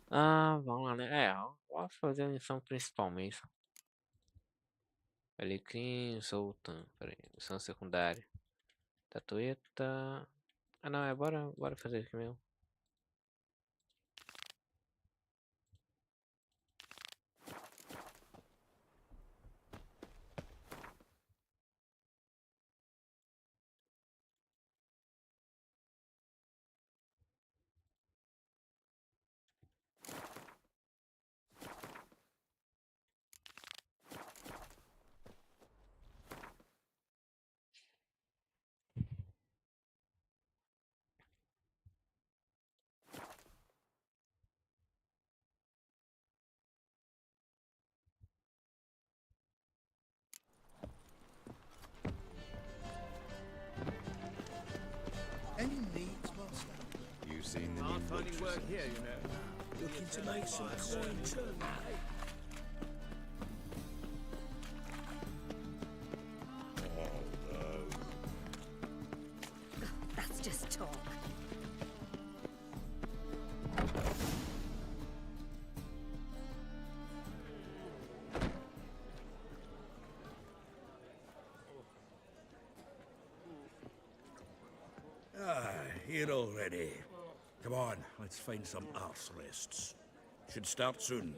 Vamos lá, né? Vamos fazer a missão principal mesmo. Alecrim, Sultan. Pera aí, missão secundária. Tatueta. Não, bora fazer aqui mesmo. Any needs, master? You seen the new Finding work here, you know. Looking to make some coin too. That's just talk. here already. Come on, let's find some arse rests. Should start soon.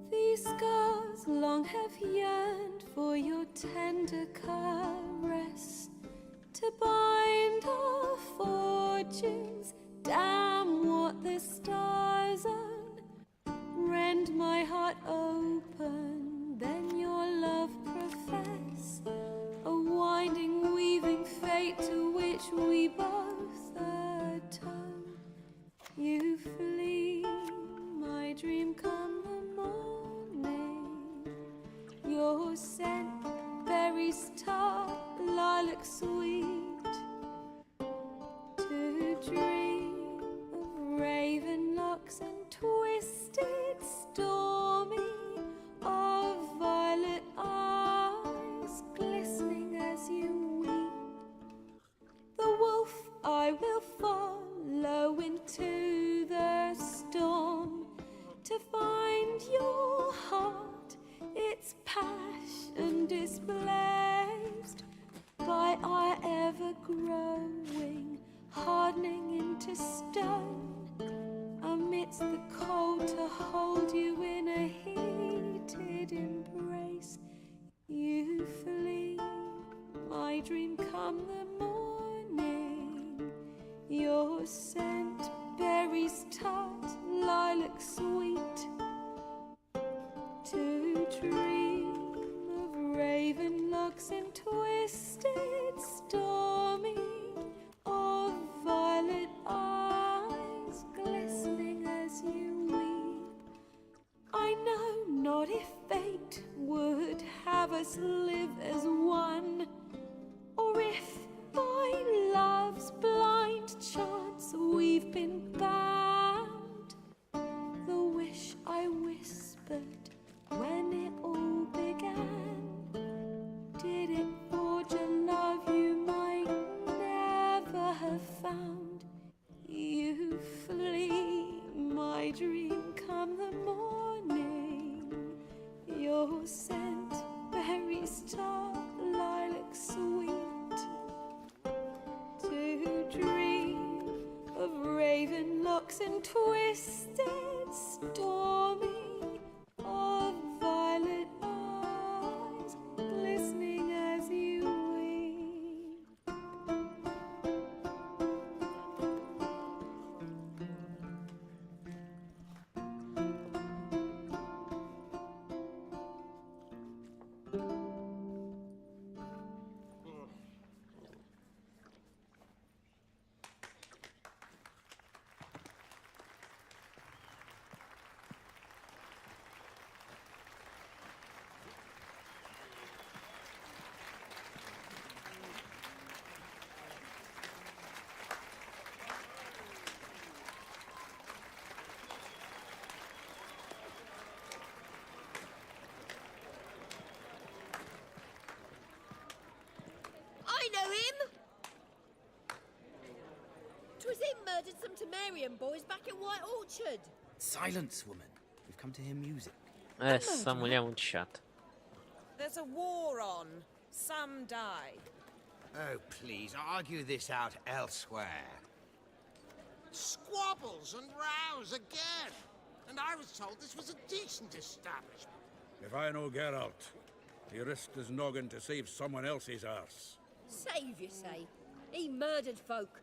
These scars long have yearned for your tender caress, to bind our fortunes. Damn what the stars own. Rend my heart open, then your love profess, a winding, weaving fate to which we both atone. You flee, my dream come the morning. Your scent, berries tart, lilac sweet. To dream of raven locks and twisted, stormy, of violet eyes glistening as you weep. The wolf I will follow into the storm, to find your heart, its passion displaced by our ever-growing, hardening into stone, amidst the cold to hold you in a heated embrace. You flee, my dream come the morning. Your scent, berries tart, lilac sweet. To dream of raven locks and twisted, stormy, of violet eyes glistening as you weep. I know not if fate would have us live as one, or if by love's blind chance we've been bound. The wish I whispered when it all began, did it forge a love you might never have found? You flee, my dream come the morning. Your scent, berries tart, lilac sweet. To dream of raven locks and twisted, stormy, of violet eyes glistening as you weep. I know him! 'Twas him murdered some Temerian boys back at White Orchard. Silence, woman. We've come to hear music. Essa mulher é muito chata. There's a war on. Some die. Oh, please, argue this out elsewhere. Squabbles and rows again. And I was told this was a decent establishment. If I know Geralt, he risked his noggin to save someone else's arse. Save, you say? He murdered folk.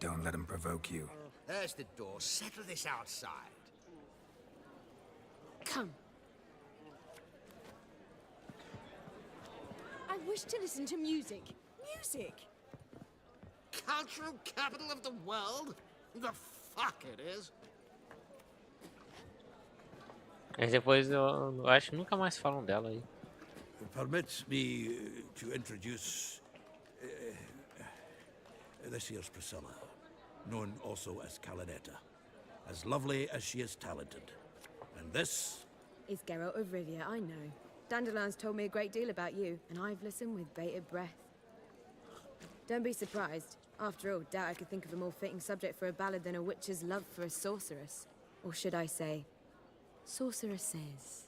Don't let him provoke you. There's the door. Settle this outside. Come. I wish to listen to music. Music! Cultural capital of the world? The fuck it is. Mas depois eu acho que nunca mais falam dela aí. Permit me to introduce this here's Priscilla, known also as Calinetta. As lovely as she is talented. And this is Geralt of Rivia, I know. Dandelion's told me a great deal about you, and I've listened with bated breath. Don't be surprised. After all, doubt I could think of a more fitting subject for a ballad than a witch's love for a sorceress. Or should I say, sorceresses.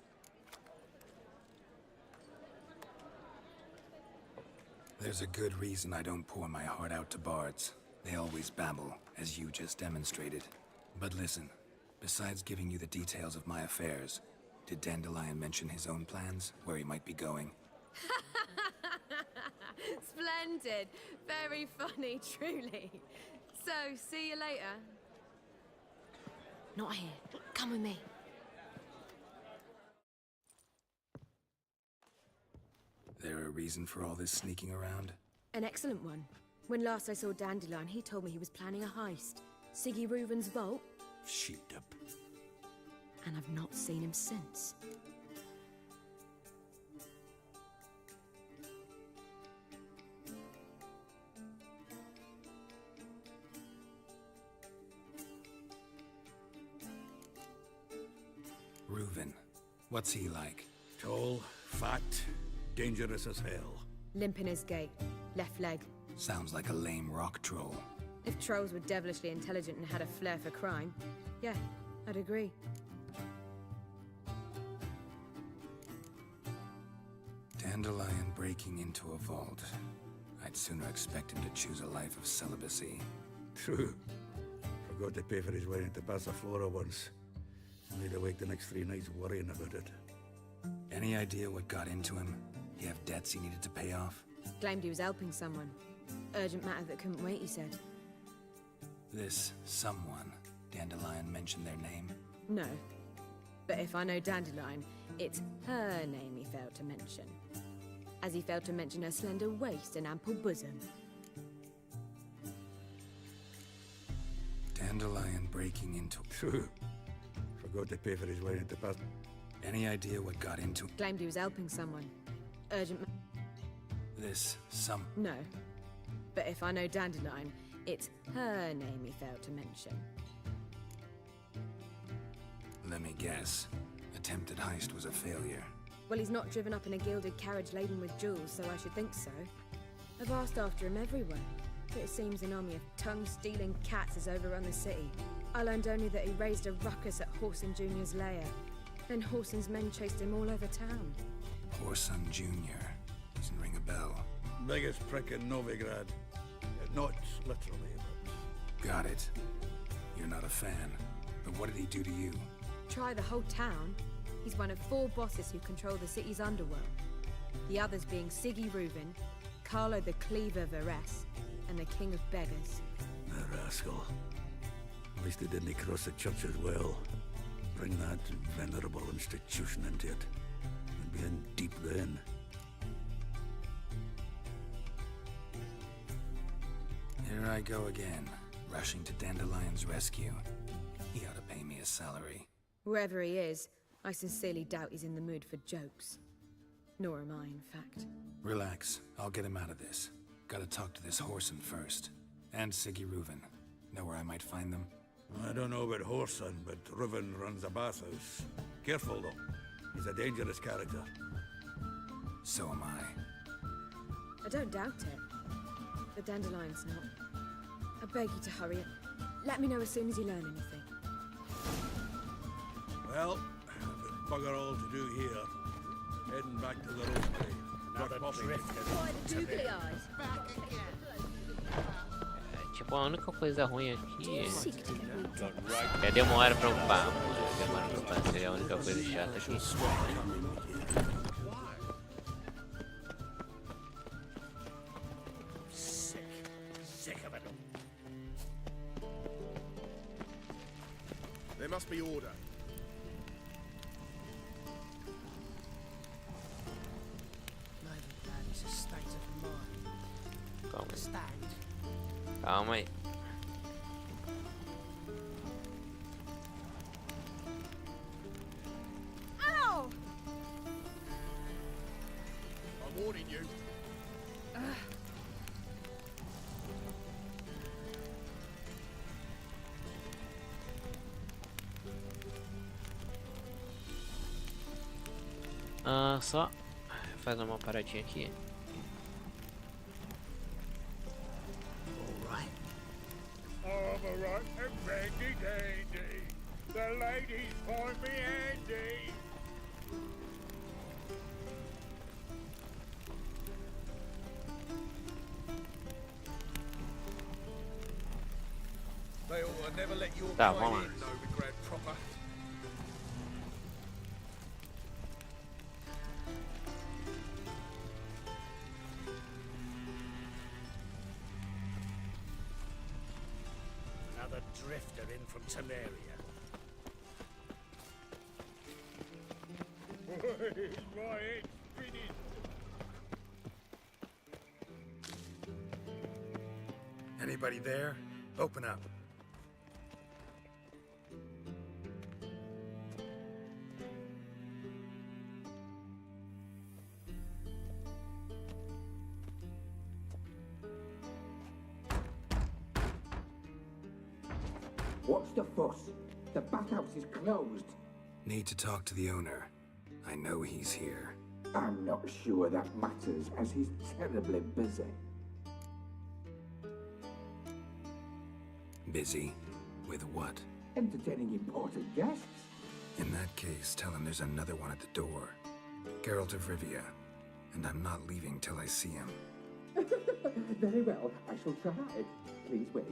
There's a good reason I don't pour my heart out to bards. They always babble, as you just demonstrated. But listen, besides giving you the details of my affairs, did Dandelion mention his own plans, where he might be going? Splendid. Very funny, truly. So, see you later. Not here. Come with me. There a reason for all this sneaking around? An excellent one. When last I saw Dandelion, he told me he was planning a heist. Siggy Reuven's vault. Sheet up. And I've not seen him since. Reuven. What's he like? Tall, fat, dangerous as hell. Limp in his gait. Left leg. Sounds like a lame rock troll. If trolls were devilishly intelligent and had a flair for crime, yeah, I'd agree. Dandelion breaking into a vault. I'd sooner expect him to choose a life of celibacy. True. Forgot to pay for his wedding to Passaflora once. Laid awake the next 3 nights worrying about it. Any idea what got into him? He have debts he needed to pay off? Claimed he was helping someone. Urgent matter that couldn't wait, he said. This someone, Dandelion mentioned their name? No. But if I know Dandelion, it's her name he failed to mention. As he failed to mention her slender waist and ample bosom. Dandelion breaking into... True. Forgot to pay for his wedding to Pass... Any idea what got into... Claimed he was helping someone. Urgent... This some... No. But if I know Dandelion, it's her name he failed to mention. Let me guess. Attempted heist was a failure. Well, he's not driven up in a gilded carriage laden with jewels, so I should think so. I've asked after him everywhere, but it seems an army of tongue-stealing cats has overrun the city. I learned only that he raised a ruckus at Whoreson Jr.'s lair. Then Whoreson's men chased him all over town. Whoreson Jr. Doesn't ring a bell. Biggest prick in Novigrad. Not literally, but... Got it. You're not a fan. But what did he do to you? Try the whole town. He's one of 4 bosses who control the city's underworld. The others being Siggy Reuven, Carlo the Cleaver Varese, and the King of Beggars. The rascal. At least he didn't cross the church as well. Bring that venerable institution into it. And be in deep then. Here I go again, rushing to Dandelion's rescue. He ought to pay me a salary. Wherever he is, I sincerely doubt he's in the mood for jokes. Nor am I, in fact. Relax, I'll get him out of this. Gotta talk to this Whoreson first. And Siggy Reuven. Know where I might find them? I don't know about Whoreson, but Reuven runs a bathhouse. Careful, though. He's a dangerous character. So am I. I don't doubt it. But Dandelion's not. I beg you to hurry it. Let me know as soon as you learn anything. Well, bugger all to do here. Heading back to the rosemary. Another drifter. Why the googly eyes? Back again. Tipo, a única coisa ruim aqui é demora pra upar, mano. Demora pra upar, seria a única coisa chata aqui. Sick of it. It's a state of mind. Understand? Calma aí. Ow! I'm warning you. Só fazer uma paradinha aqui. I'm alright and randy dandy. The ladies find me handy. They ought to never let your Tá, kind vamos lá. in, Novigrad proper. Another drifter in from Teleria. My head's spinning. Anybody there? Open up. What's the fuss? The bathhouse is closed. Need to talk to the owner. I know he's here. I'm not sure that matters, as he's terribly busy. Busy? With what? Entertaining important guests. In that case, tell him there's another one at the door. Geralt of Rivia. And I'm not leaving till I see him. Very well, I shall try. Please wait.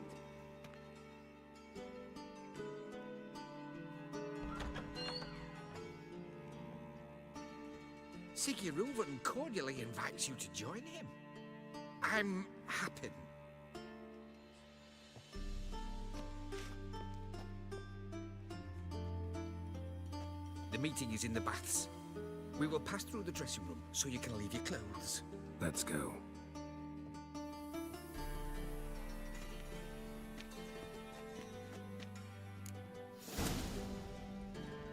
Sigurd cordially invites you to join him. I'm happy. The meeting is in the baths. We will pass through the dressing room so you can leave your clothes. Let's go.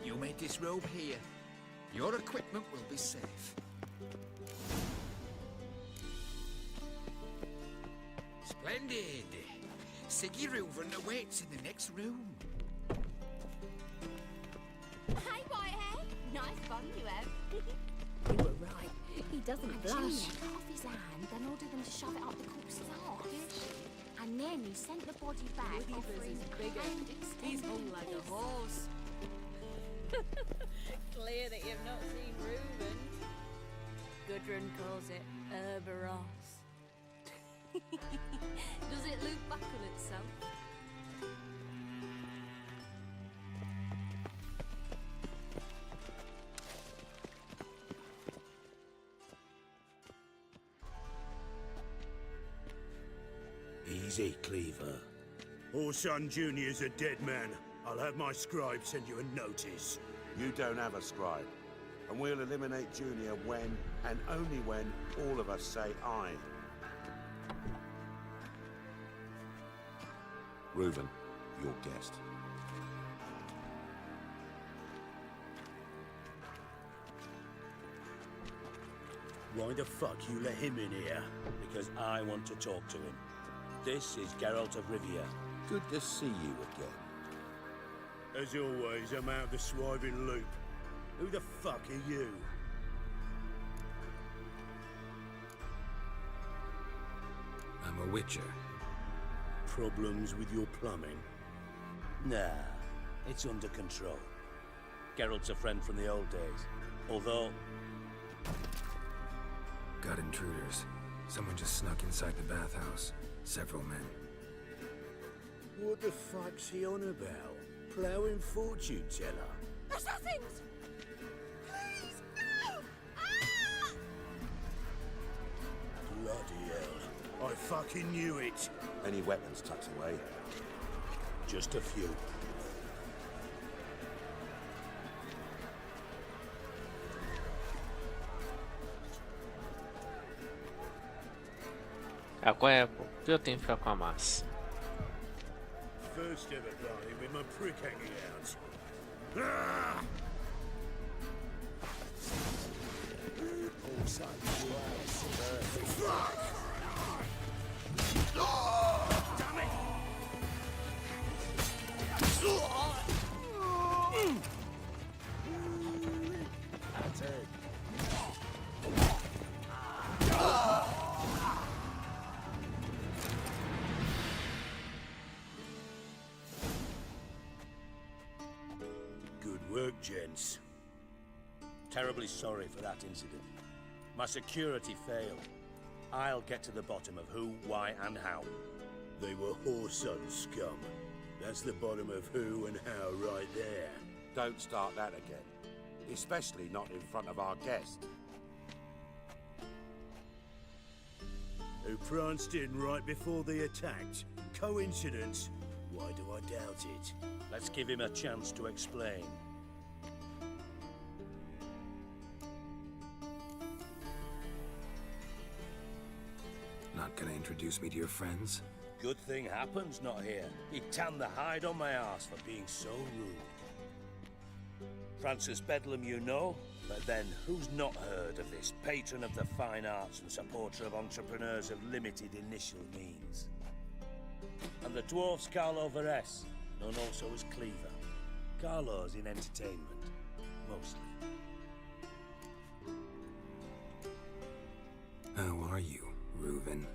You may disrobe here. Your equipment will be safe. Splendid! Sigurd awaits in the next room. Hey, Whitehead! Nice bun you have. You were right. He doesn't blush. Junior cut off his hand and ordered them to shove it up the corpse's arse. And then he sent the body back offering hand extended. He's hung like a horse. Clear that you've not seen Reuben. Gudrun calls it Herberos. Does it loop back on itself? Easy, Cleaver. Orson Jr.'s a dead man. I'll have my scribe send you a notice. You don't have a scribe. And we'll eliminate Junior when, and only when, all of us say aye. Reuben, your guest. Why the fuck you let him in here? Because I want to talk to him. This is Geralt of Rivia. Good to see you again. As always, I'm out of the swiving loop. Who the fuck are you? I'm a witcher. Problems with your plumbing? Nah, it's under control. Geralt's a friend from the old days. Although... Got intruders. Someone just snuck inside the bathhouse. Several men. What the fuck's he on about? Plowing fortune teller? Assassins! Please, no! Ah! Bloody hell. I fucking knew it. Any weapons tucked away? Just a few. Ah, qual é? Por que eu tenho que ficar com a massa? First ever party with my prick hanging out. Ah! Fuck! Damn it! That's it. Good work, gents. Terribly sorry for that incident. My security failed. I'll get to the bottom of who, why, and how. They were whoreson scum. That's the bottom of who and how right there. Don't start that again. Especially not in front of our guest. Who pranced in right before they attacked. Coincidence? Why do I doubt it? Let's give him a chance to explain. Not gonna introduce me to your friends? Good thing Happen's not here. He'd tan the hide on my ass for being so rude. Francis Bedlam you know, but then who's not heard of this patron of the fine arts and supporter of entrepreneurs of limited initial means? And the dwarf's Carlo Veres, known also as Cleaver. Carlo's in entertainment, mostly. How are you, Reuven?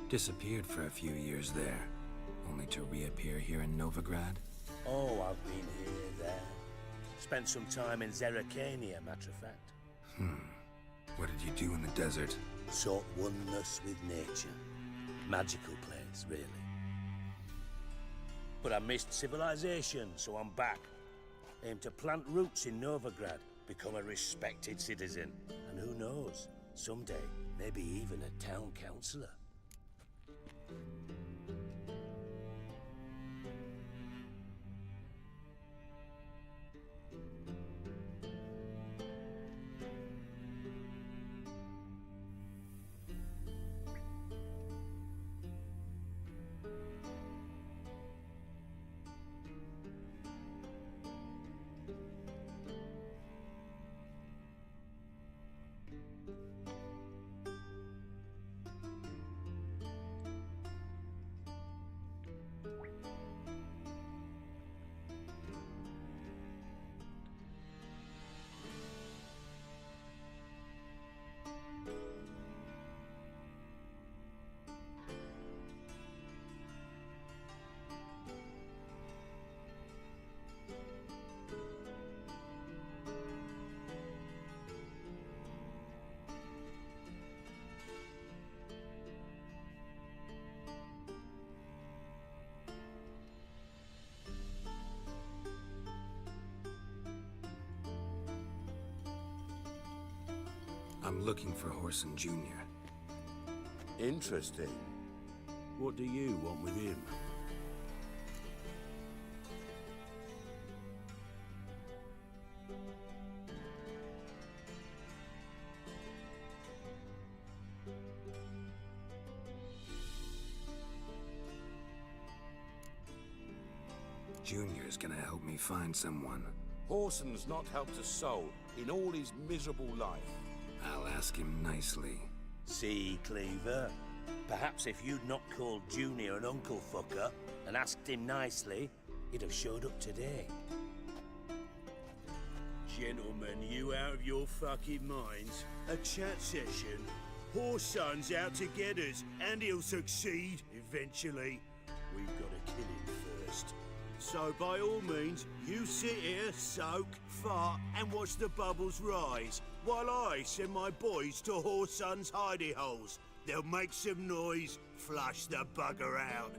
Disappeared for a few years there, only to reappear here in Novigrad? Oh, I've been here, there. Spent some time in Zerrikania, matter of fact. What did you do in the desert? Sought oneness with nature. Magical place, really. But I missed civilization, so I'm back. Aim to plant roots in Novigrad, become a respected citizen. And who knows, someday, maybe even a town councillor. I'm looking for Horson Jr. Interesting. What do you want with him? Junior's gonna help me find someone. Horson's not helped a soul in all his miserable life. I'll ask him nicely. See, Cleaver? Perhaps if you'd not called Junior an uncle fucker and asked him nicely, he'd have showed up today. Gentlemen, you out of your fucking minds? A chat session? Horson's out to get us, and he'll succeed eventually. We've got to kill him first. So by all means, you sit here, soak, fart, and watch the bubbles rise, while I send my boys to Horson's hidey holes. They'll make some noise, flush the bugger out.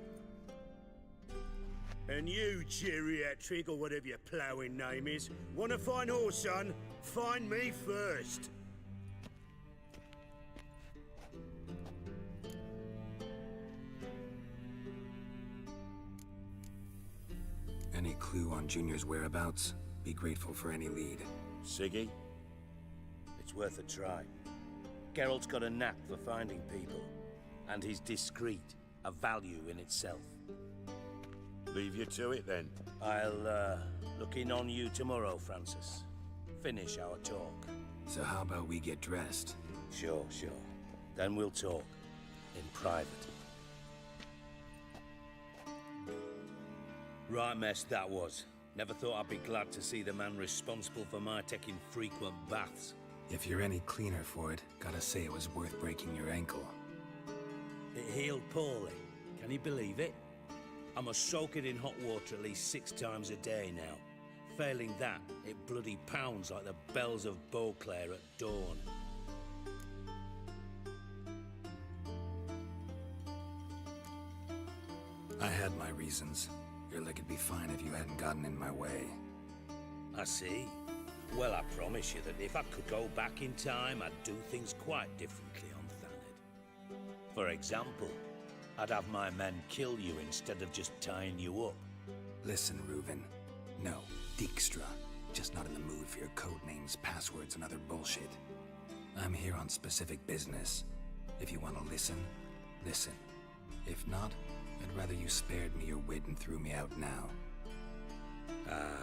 And you, geriatric, or whatever your ploughing name is, want to find Horson? Find me first. Any clue on Junior's whereabouts? Be grateful for any lead. Siggy? It's worth a try. Geralt's got a knack for finding people. And he's discreet, a value in itself. Leave you to it, then. I'll, look in on you tomorrow, Francis. Finish our talk. So how about we get dressed? Sure. Then we'll talk. In private. Right mess that was. Never thought I'd be glad to see the man responsible for my taking frequent baths. If you're any cleaner for it, gotta say it was worth breaking your ankle. It healed poorly. Can you believe it? I must soak it in hot water at least 6 times a day now. Failing that, it bloody pounds like the bells of Beauclair at dawn. I had my reasons. Your leg would be fine if you hadn't gotten in my way. I see. Well, I promise you that if I could go back in time, I'd do things quite differently on Thanedd. For example, I'd have my men kill you instead of just tying you up. Listen, Reuven. No, Dijkstra. Just not in the mood for your code names, passwords, and other bullshit. I'm here on specific business. If you want to listen, listen. If not, I'd rather you spared me your wit and threw me out now.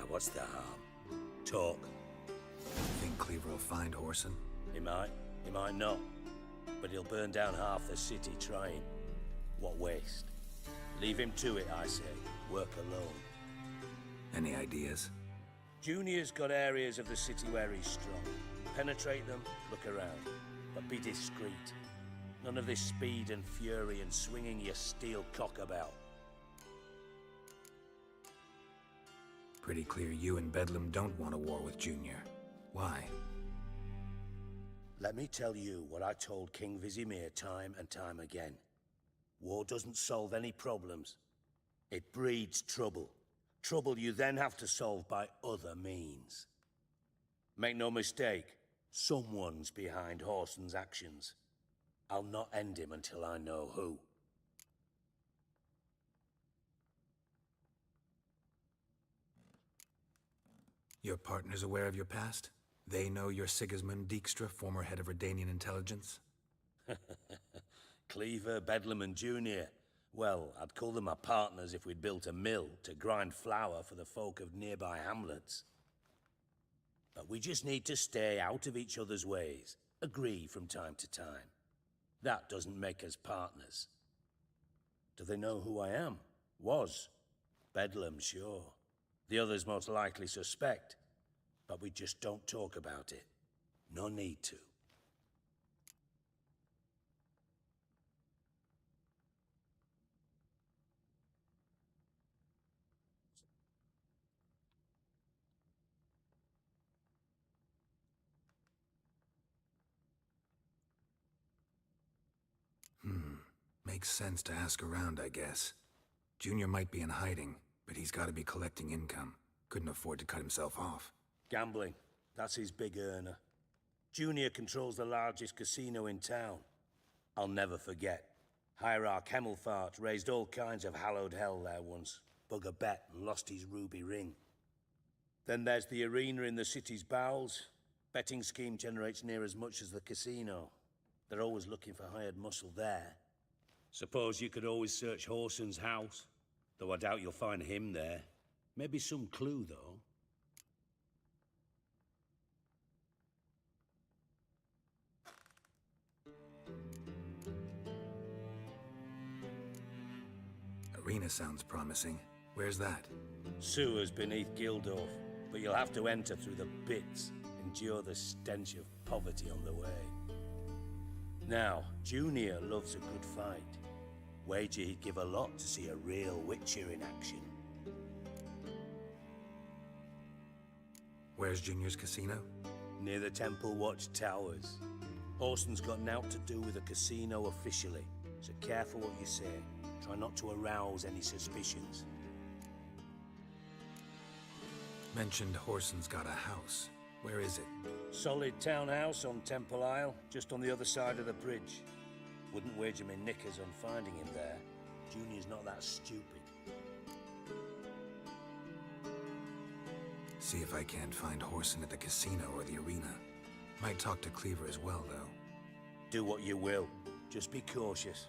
What's the harm? Talk. Think Cleaver will find Whoreson? He might not. But he'll burn down half the city trying. What waste? Leave him to it, I say. Work alone. Any ideas? Junior's got areas of the city where he's strong. Penetrate them, look around. But be discreet. None of this speed and fury and swinging your steel cock about. Pretty clear you and Bedlam don't want a war with Junior. Why? Let me tell you what I told King Vizimir time and time again. War doesn't solve any problems. It breeds trouble. Trouble you then have to solve by other means. Make no mistake, someone's behind Whoreson's actions. I'll not end him until I know who. Your partner's aware of your past? They know you're Sigismund Dijkstra, former head of Redanian intelligence? Cleaver, Bedlam, and Junior. Well, I'd call them my partners if we'd built a mill to grind flour for the folk of nearby hamlets. But we just need to stay out of each other's ways, agree from time to time. That doesn't make us partners. Do they know who I am? Was. Bedlam, sure. The others most likely suspect. But we just don't talk about it. No need to. Makes sense to ask around, I guess. Junior might be in hiding, but he's got to be collecting income. Couldn't afford to cut himself off. Gambling. That's his big earner. Junior controls the largest casino in town. I'll never forget. Hierarch Hemmelfart raised all kinds of hallowed hell there once. Bug a bet and lost his ruby ring. Then there's the arena in the city's bowels. Betting scheme generates near as much as the casino. They're always looking for hired muscle there. Suppose you could always search Whoreson's house. Though I doubt you'll find him there. Maybe some clue, though. Arena sounds promising. Where's that? Sewers beneath Gildorf, but you'll have to enter through the bits, endure the stench of poverty on the way. Now, Junior loves a good fight. Wager he'd give a lot to see a real Witcher in action. Where's Junior's casino? Near the Temple Watch Towers. Whoreson's got naught to do with the casino officially, so careful what you say. Try not to arouse any suspicions. Mentioned Whoreson's got a house. Where is it? Solid townhouse on Temple Isle, just on the other side of the bridge. Wouldn't wager me knickers on finding him there. Junior's not that stupid. See if I can't find Whoreson at the casino or the arena. Might talk to Cleaver as well, though. Do what you will. Just be cautious.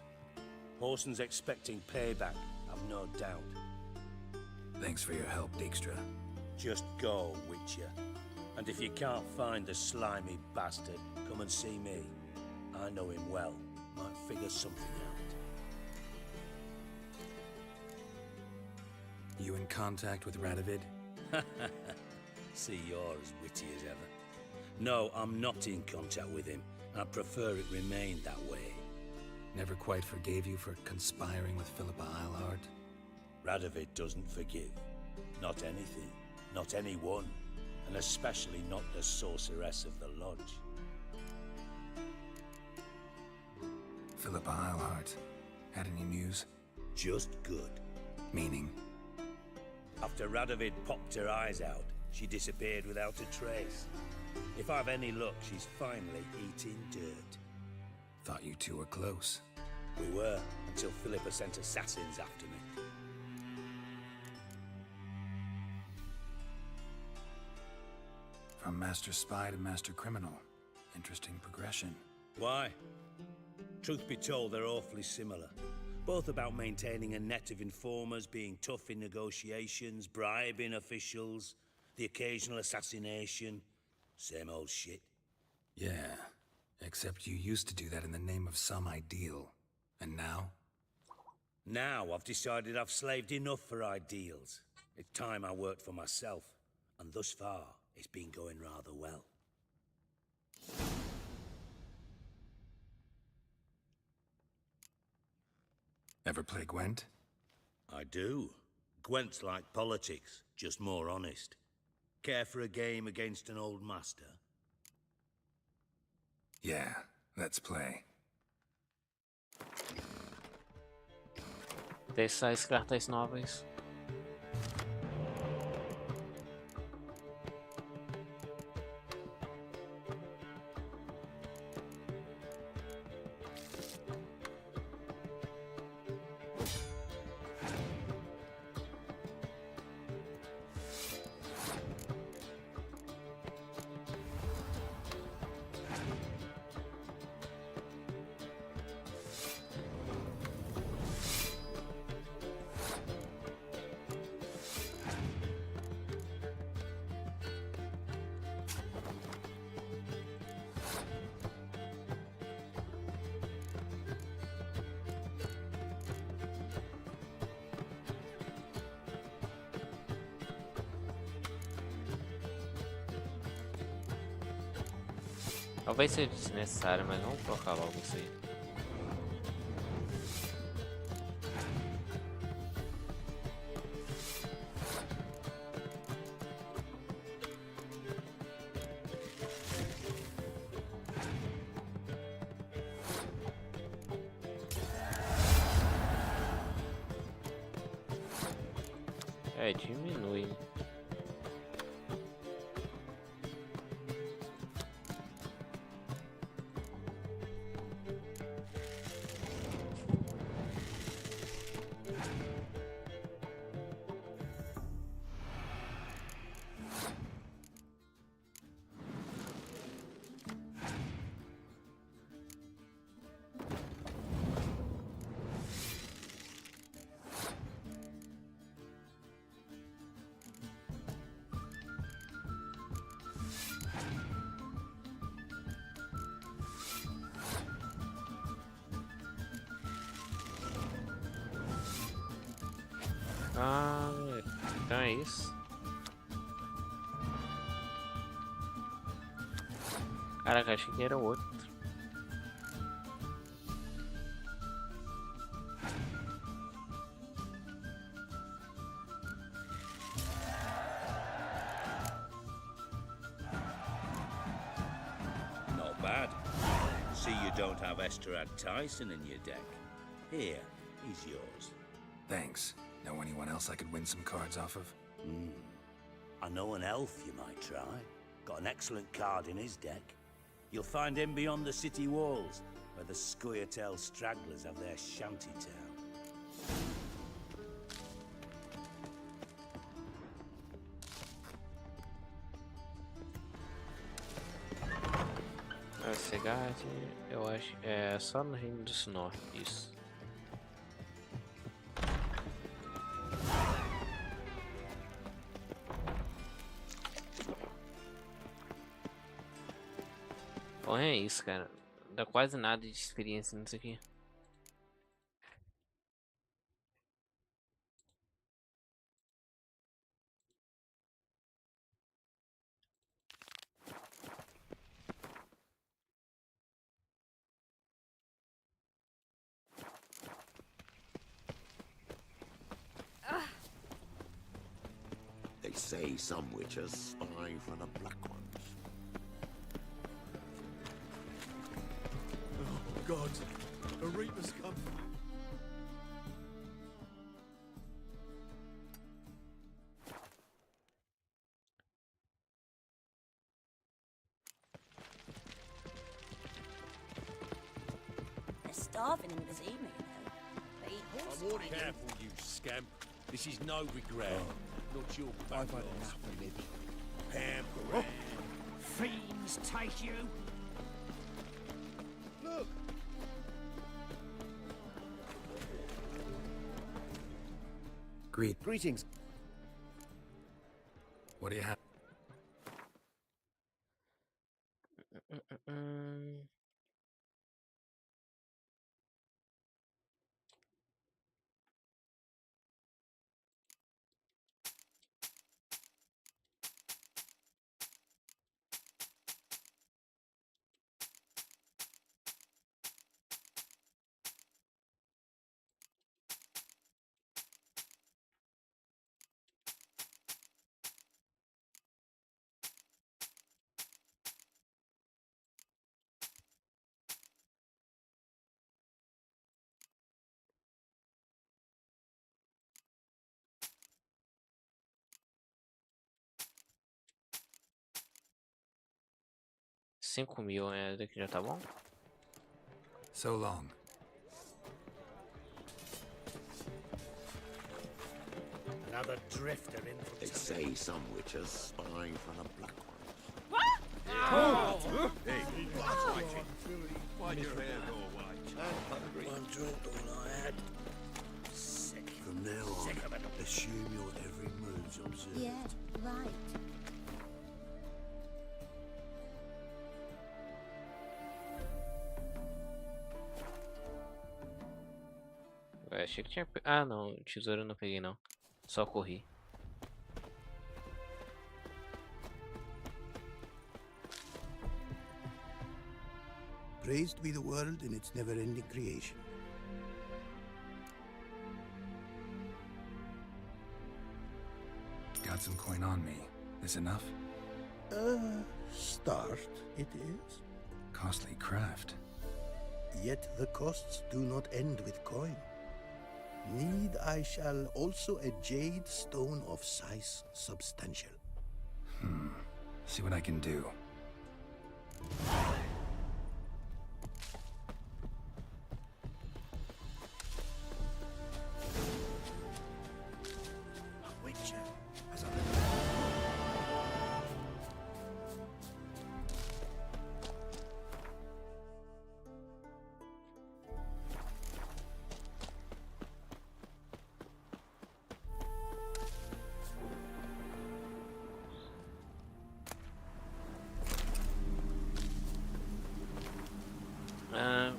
Horson's expecting payback, I've no doubt. Thanks for your help, Dijkstra. Just go, Witcher. And if you can't find the slimy bastard, come and see me. I know him well. Might figure something out. You in contact with Radovid? See, you're as witty as ever. No, I'm not in contact with him. I prefer it remained that way. Never quite forgave you for conspiring with Philippa Eilhart? Radovid doesn't forgive. Not anything. Not anyone. And especially not the sorceress of the Lodge. Philippa Eilhart. Had any news? Just good. Meaning? After Radovid popped her eyes out, she disappeared without a trace. If I've any luck, she's finally eating dirt. Thought you two were close. We were, until Philippa sent assassins after me. From Master Spy to Master Criminal. Interesting progression. Why? Truth be told, they're awfully similar. Both about maintaining a net of informers, being tough in negotiations, bribing officials, the occasional assassination. Same old shit. Yeah, except you used to do that in the name of some ideal. And now? Now I've decided I've slaved enough for ideals. It's time I worked for myself. And thus far, it's been going rather well. Ever play Gwent? I do. Gwent's like politics, just more honest. Care for a game against an old master? Yeah, let's play. Testar as cartas novas. Talvez seja desnecessário, mas vamos colocar logo isso aí. É, diminui. Ah, então é isso. Caraca, achei que era outro. Not bad. See you don't have Esterad Tyson in your deck. Here, he's yours. Thanks. Know anyone else I could win some cards off of? I know an elf you might try. Got an excellent card in his deck. You'll find him beyond the city walls, where the Scoia'tael stragglers have their shanty town. A cidade, eu acho, é só no Reino do Norte, isso. Bom, é isso, cara. Não dá quase nada de experiência nisso aqui. They say some witches spy for the black ones. Oh, God. A reaper's come. They're starving in this evening, you know. They eat horse. I'm warning you. Careful, you scamp. This is no regret. Not your bad I've had loss. enough of it. Pamper. Fiends take you! Look! Greetings. What do you have? $5.000, daqui já tá bom? So long. Another drifter in from They say some witches spy for the black ones. What? Oh! Hey, why'd your hair go white? I'm hungry. One drink all I had. Sick. From now on, Sick of it. assume your every move's observed. Yeah, right. Eu achei que tinha. Ah, não, tesouro eu não peguei, não. Só corri. Praised be the world in its never-ending creation. Got some coin on me. This enough? Start it is. Costly craft. Yet the costs do not end with coin. Need I shall also a jade stone of size substantial. See what I can do. Witcher, as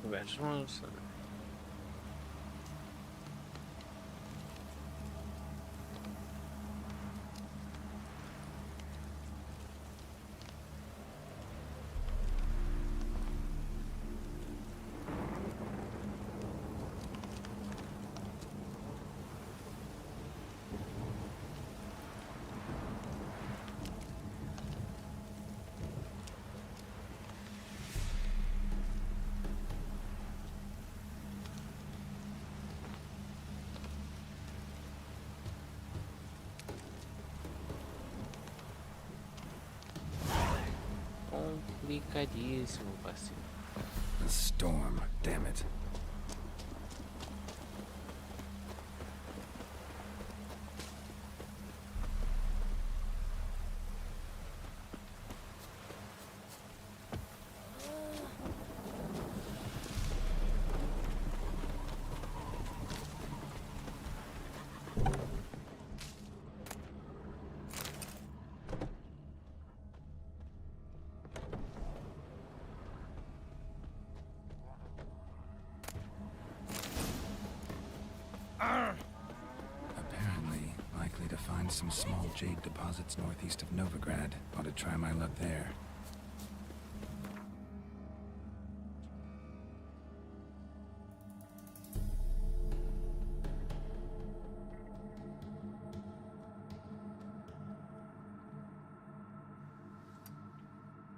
Cobertos. Complicadíssimo, parceiro. A storm, damn it. some small jade deposits northeast of Novigrad. Ought to try my luck there.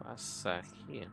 Passar aqui.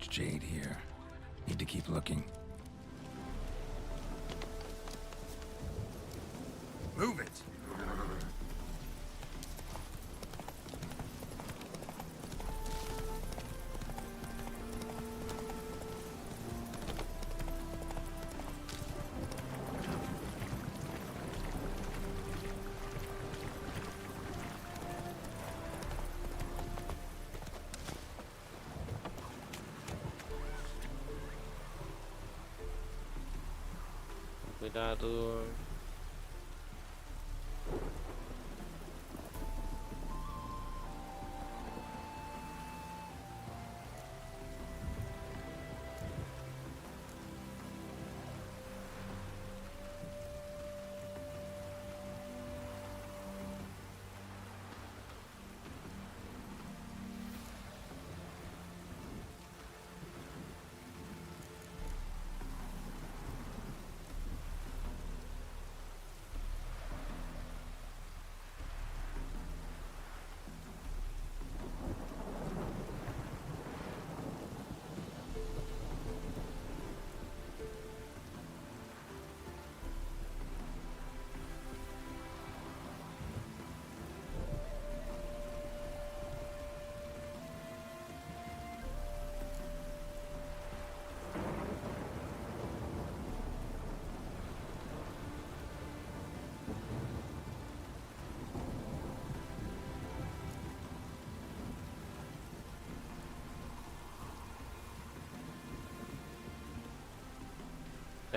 Jade here. Need to keep looking. Move it! Cuidado.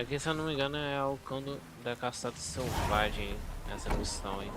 Aqui, se eu não me engano, é o cão da caçada selvagem, essa missão aí.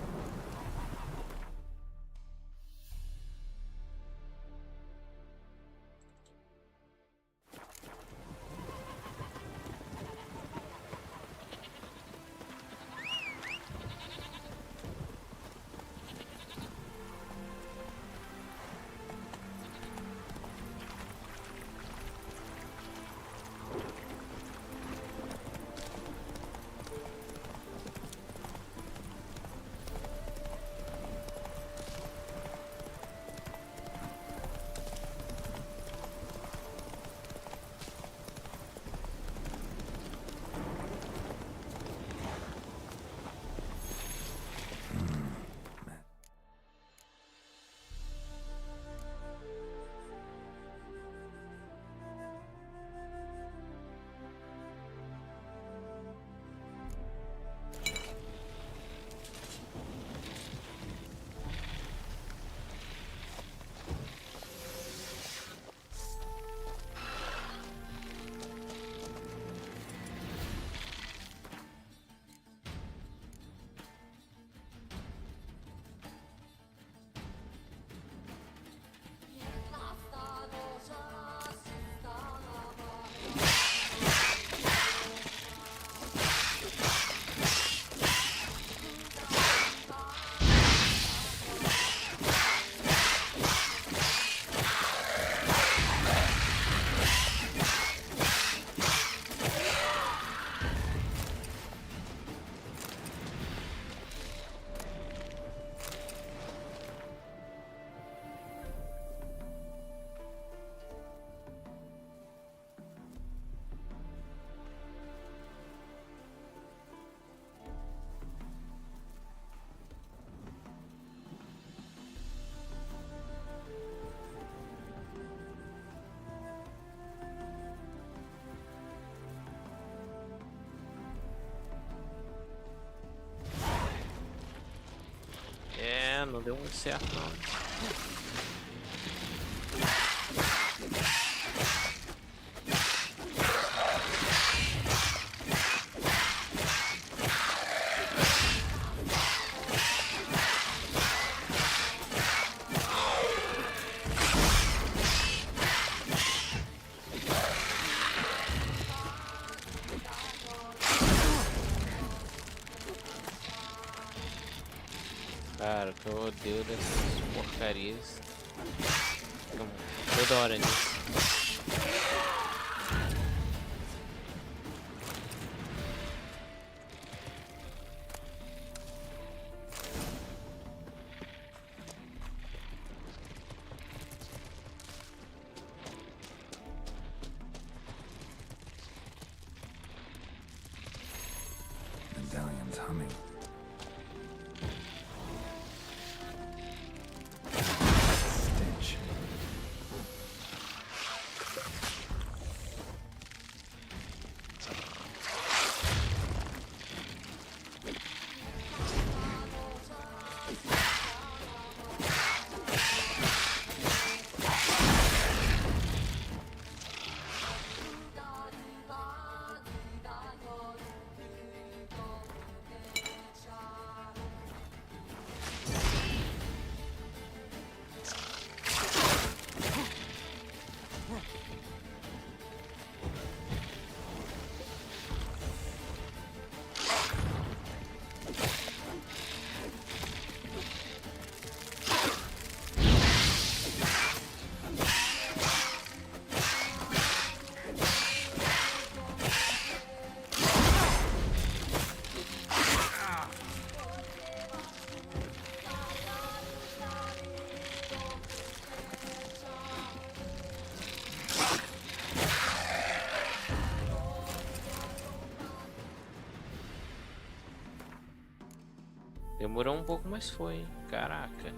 deu muito certo não. Cara, o que eu odeio dessas porcarias. Ficam toda hora nisso. Medallion's humming. Stench. Demorou um pouco, mas foi, hein? Caraca.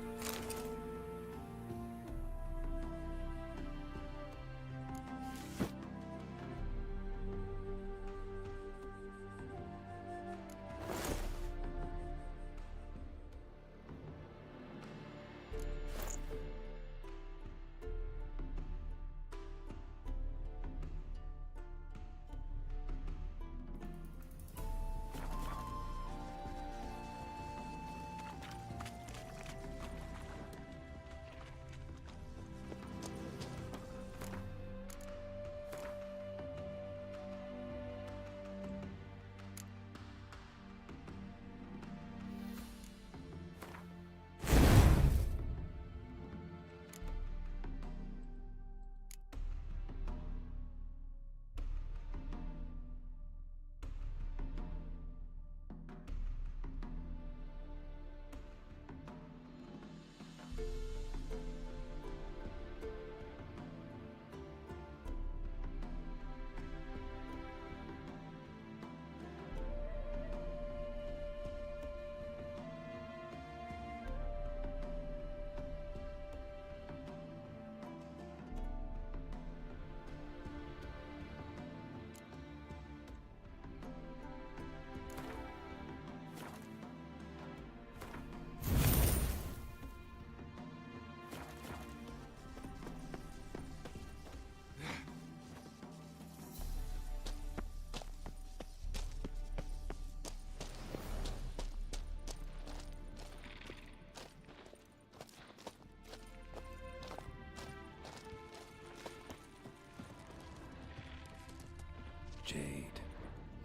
Jade.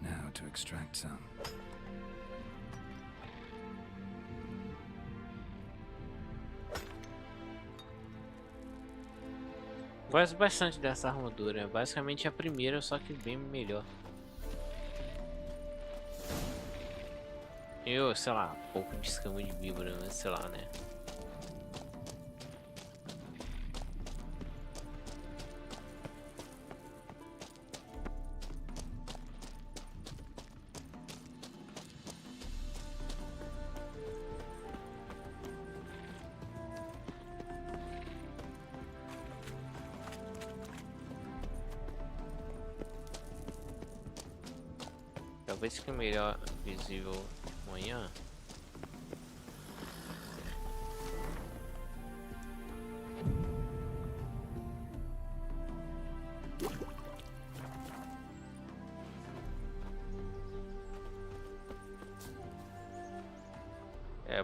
Now to extract some. Gosto bastante dessa armadura. Basicamente a primeira, só que bem melhor. Eu, sei lá, pouco de escama de víbora, mas sei lá, né? Talvez fique melhor visível amanhã.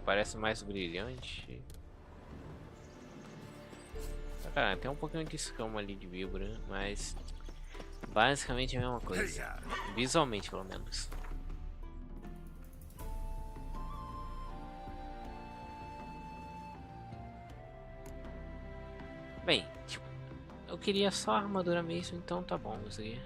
parece mais brilhante. Cara, tem um pouquinho de escama ali de víbora, mas basicamente é a mesma coisa. Visualmente, pelo menos. Bem, tipo, eu queria só a armadura mesmo, então tá bom isso aqui.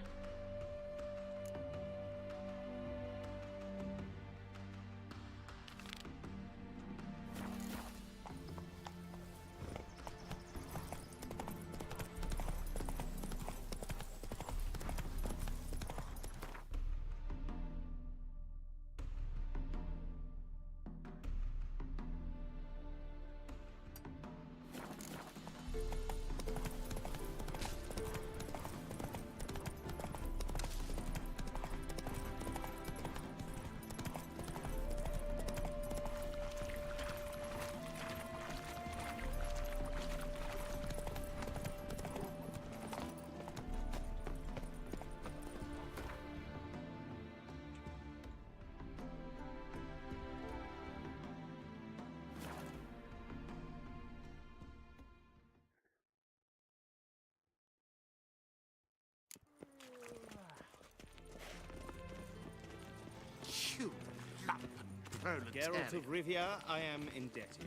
You lump and Geralt of Rivia, I am indebted.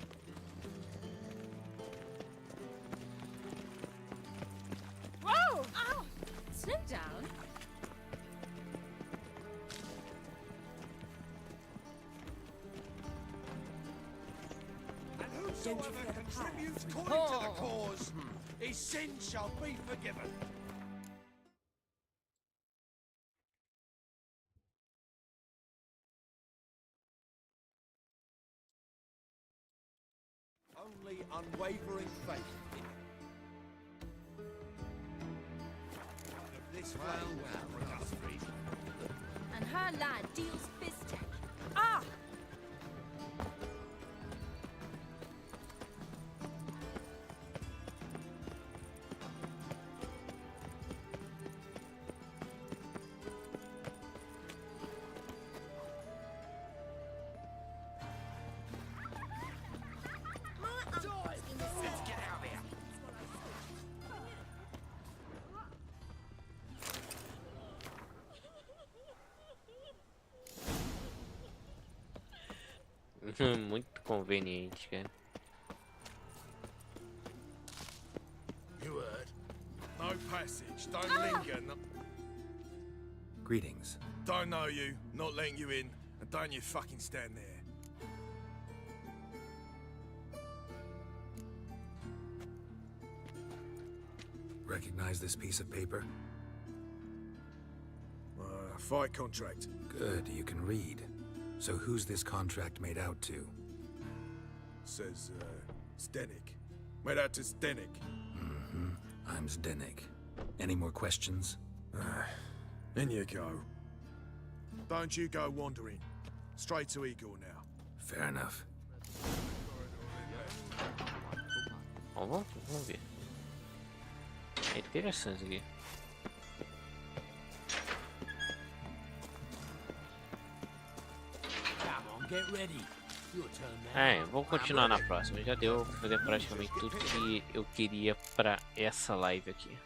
Whoa! Ow! Slow down. And whosoever contributes coin to the cause, his sins shall be forgiven. Only unwavering faith in of this And her lad deals fistic. Ah! Let's get out of here. Muito conveniente, cara. You heard? No passage. Don't linger. No... Greetings. Don't know you. Not letting you in. And don't you fucking stand there. Recognize this piece of paper? Fight contract. Good, you can read. So who's this contract made out to? Says, Zdenek. Made out to Zdenek. Mm-hmm. I'm Zdenek. Any more questions? In you go. Don't you go wandering. Straight to Igor now. Fair enough. Vamos ver. É interessante aqui. Vou continuar na próxima. Já deu pra fazer praticamente tudo que eu queria pra essa live aqui.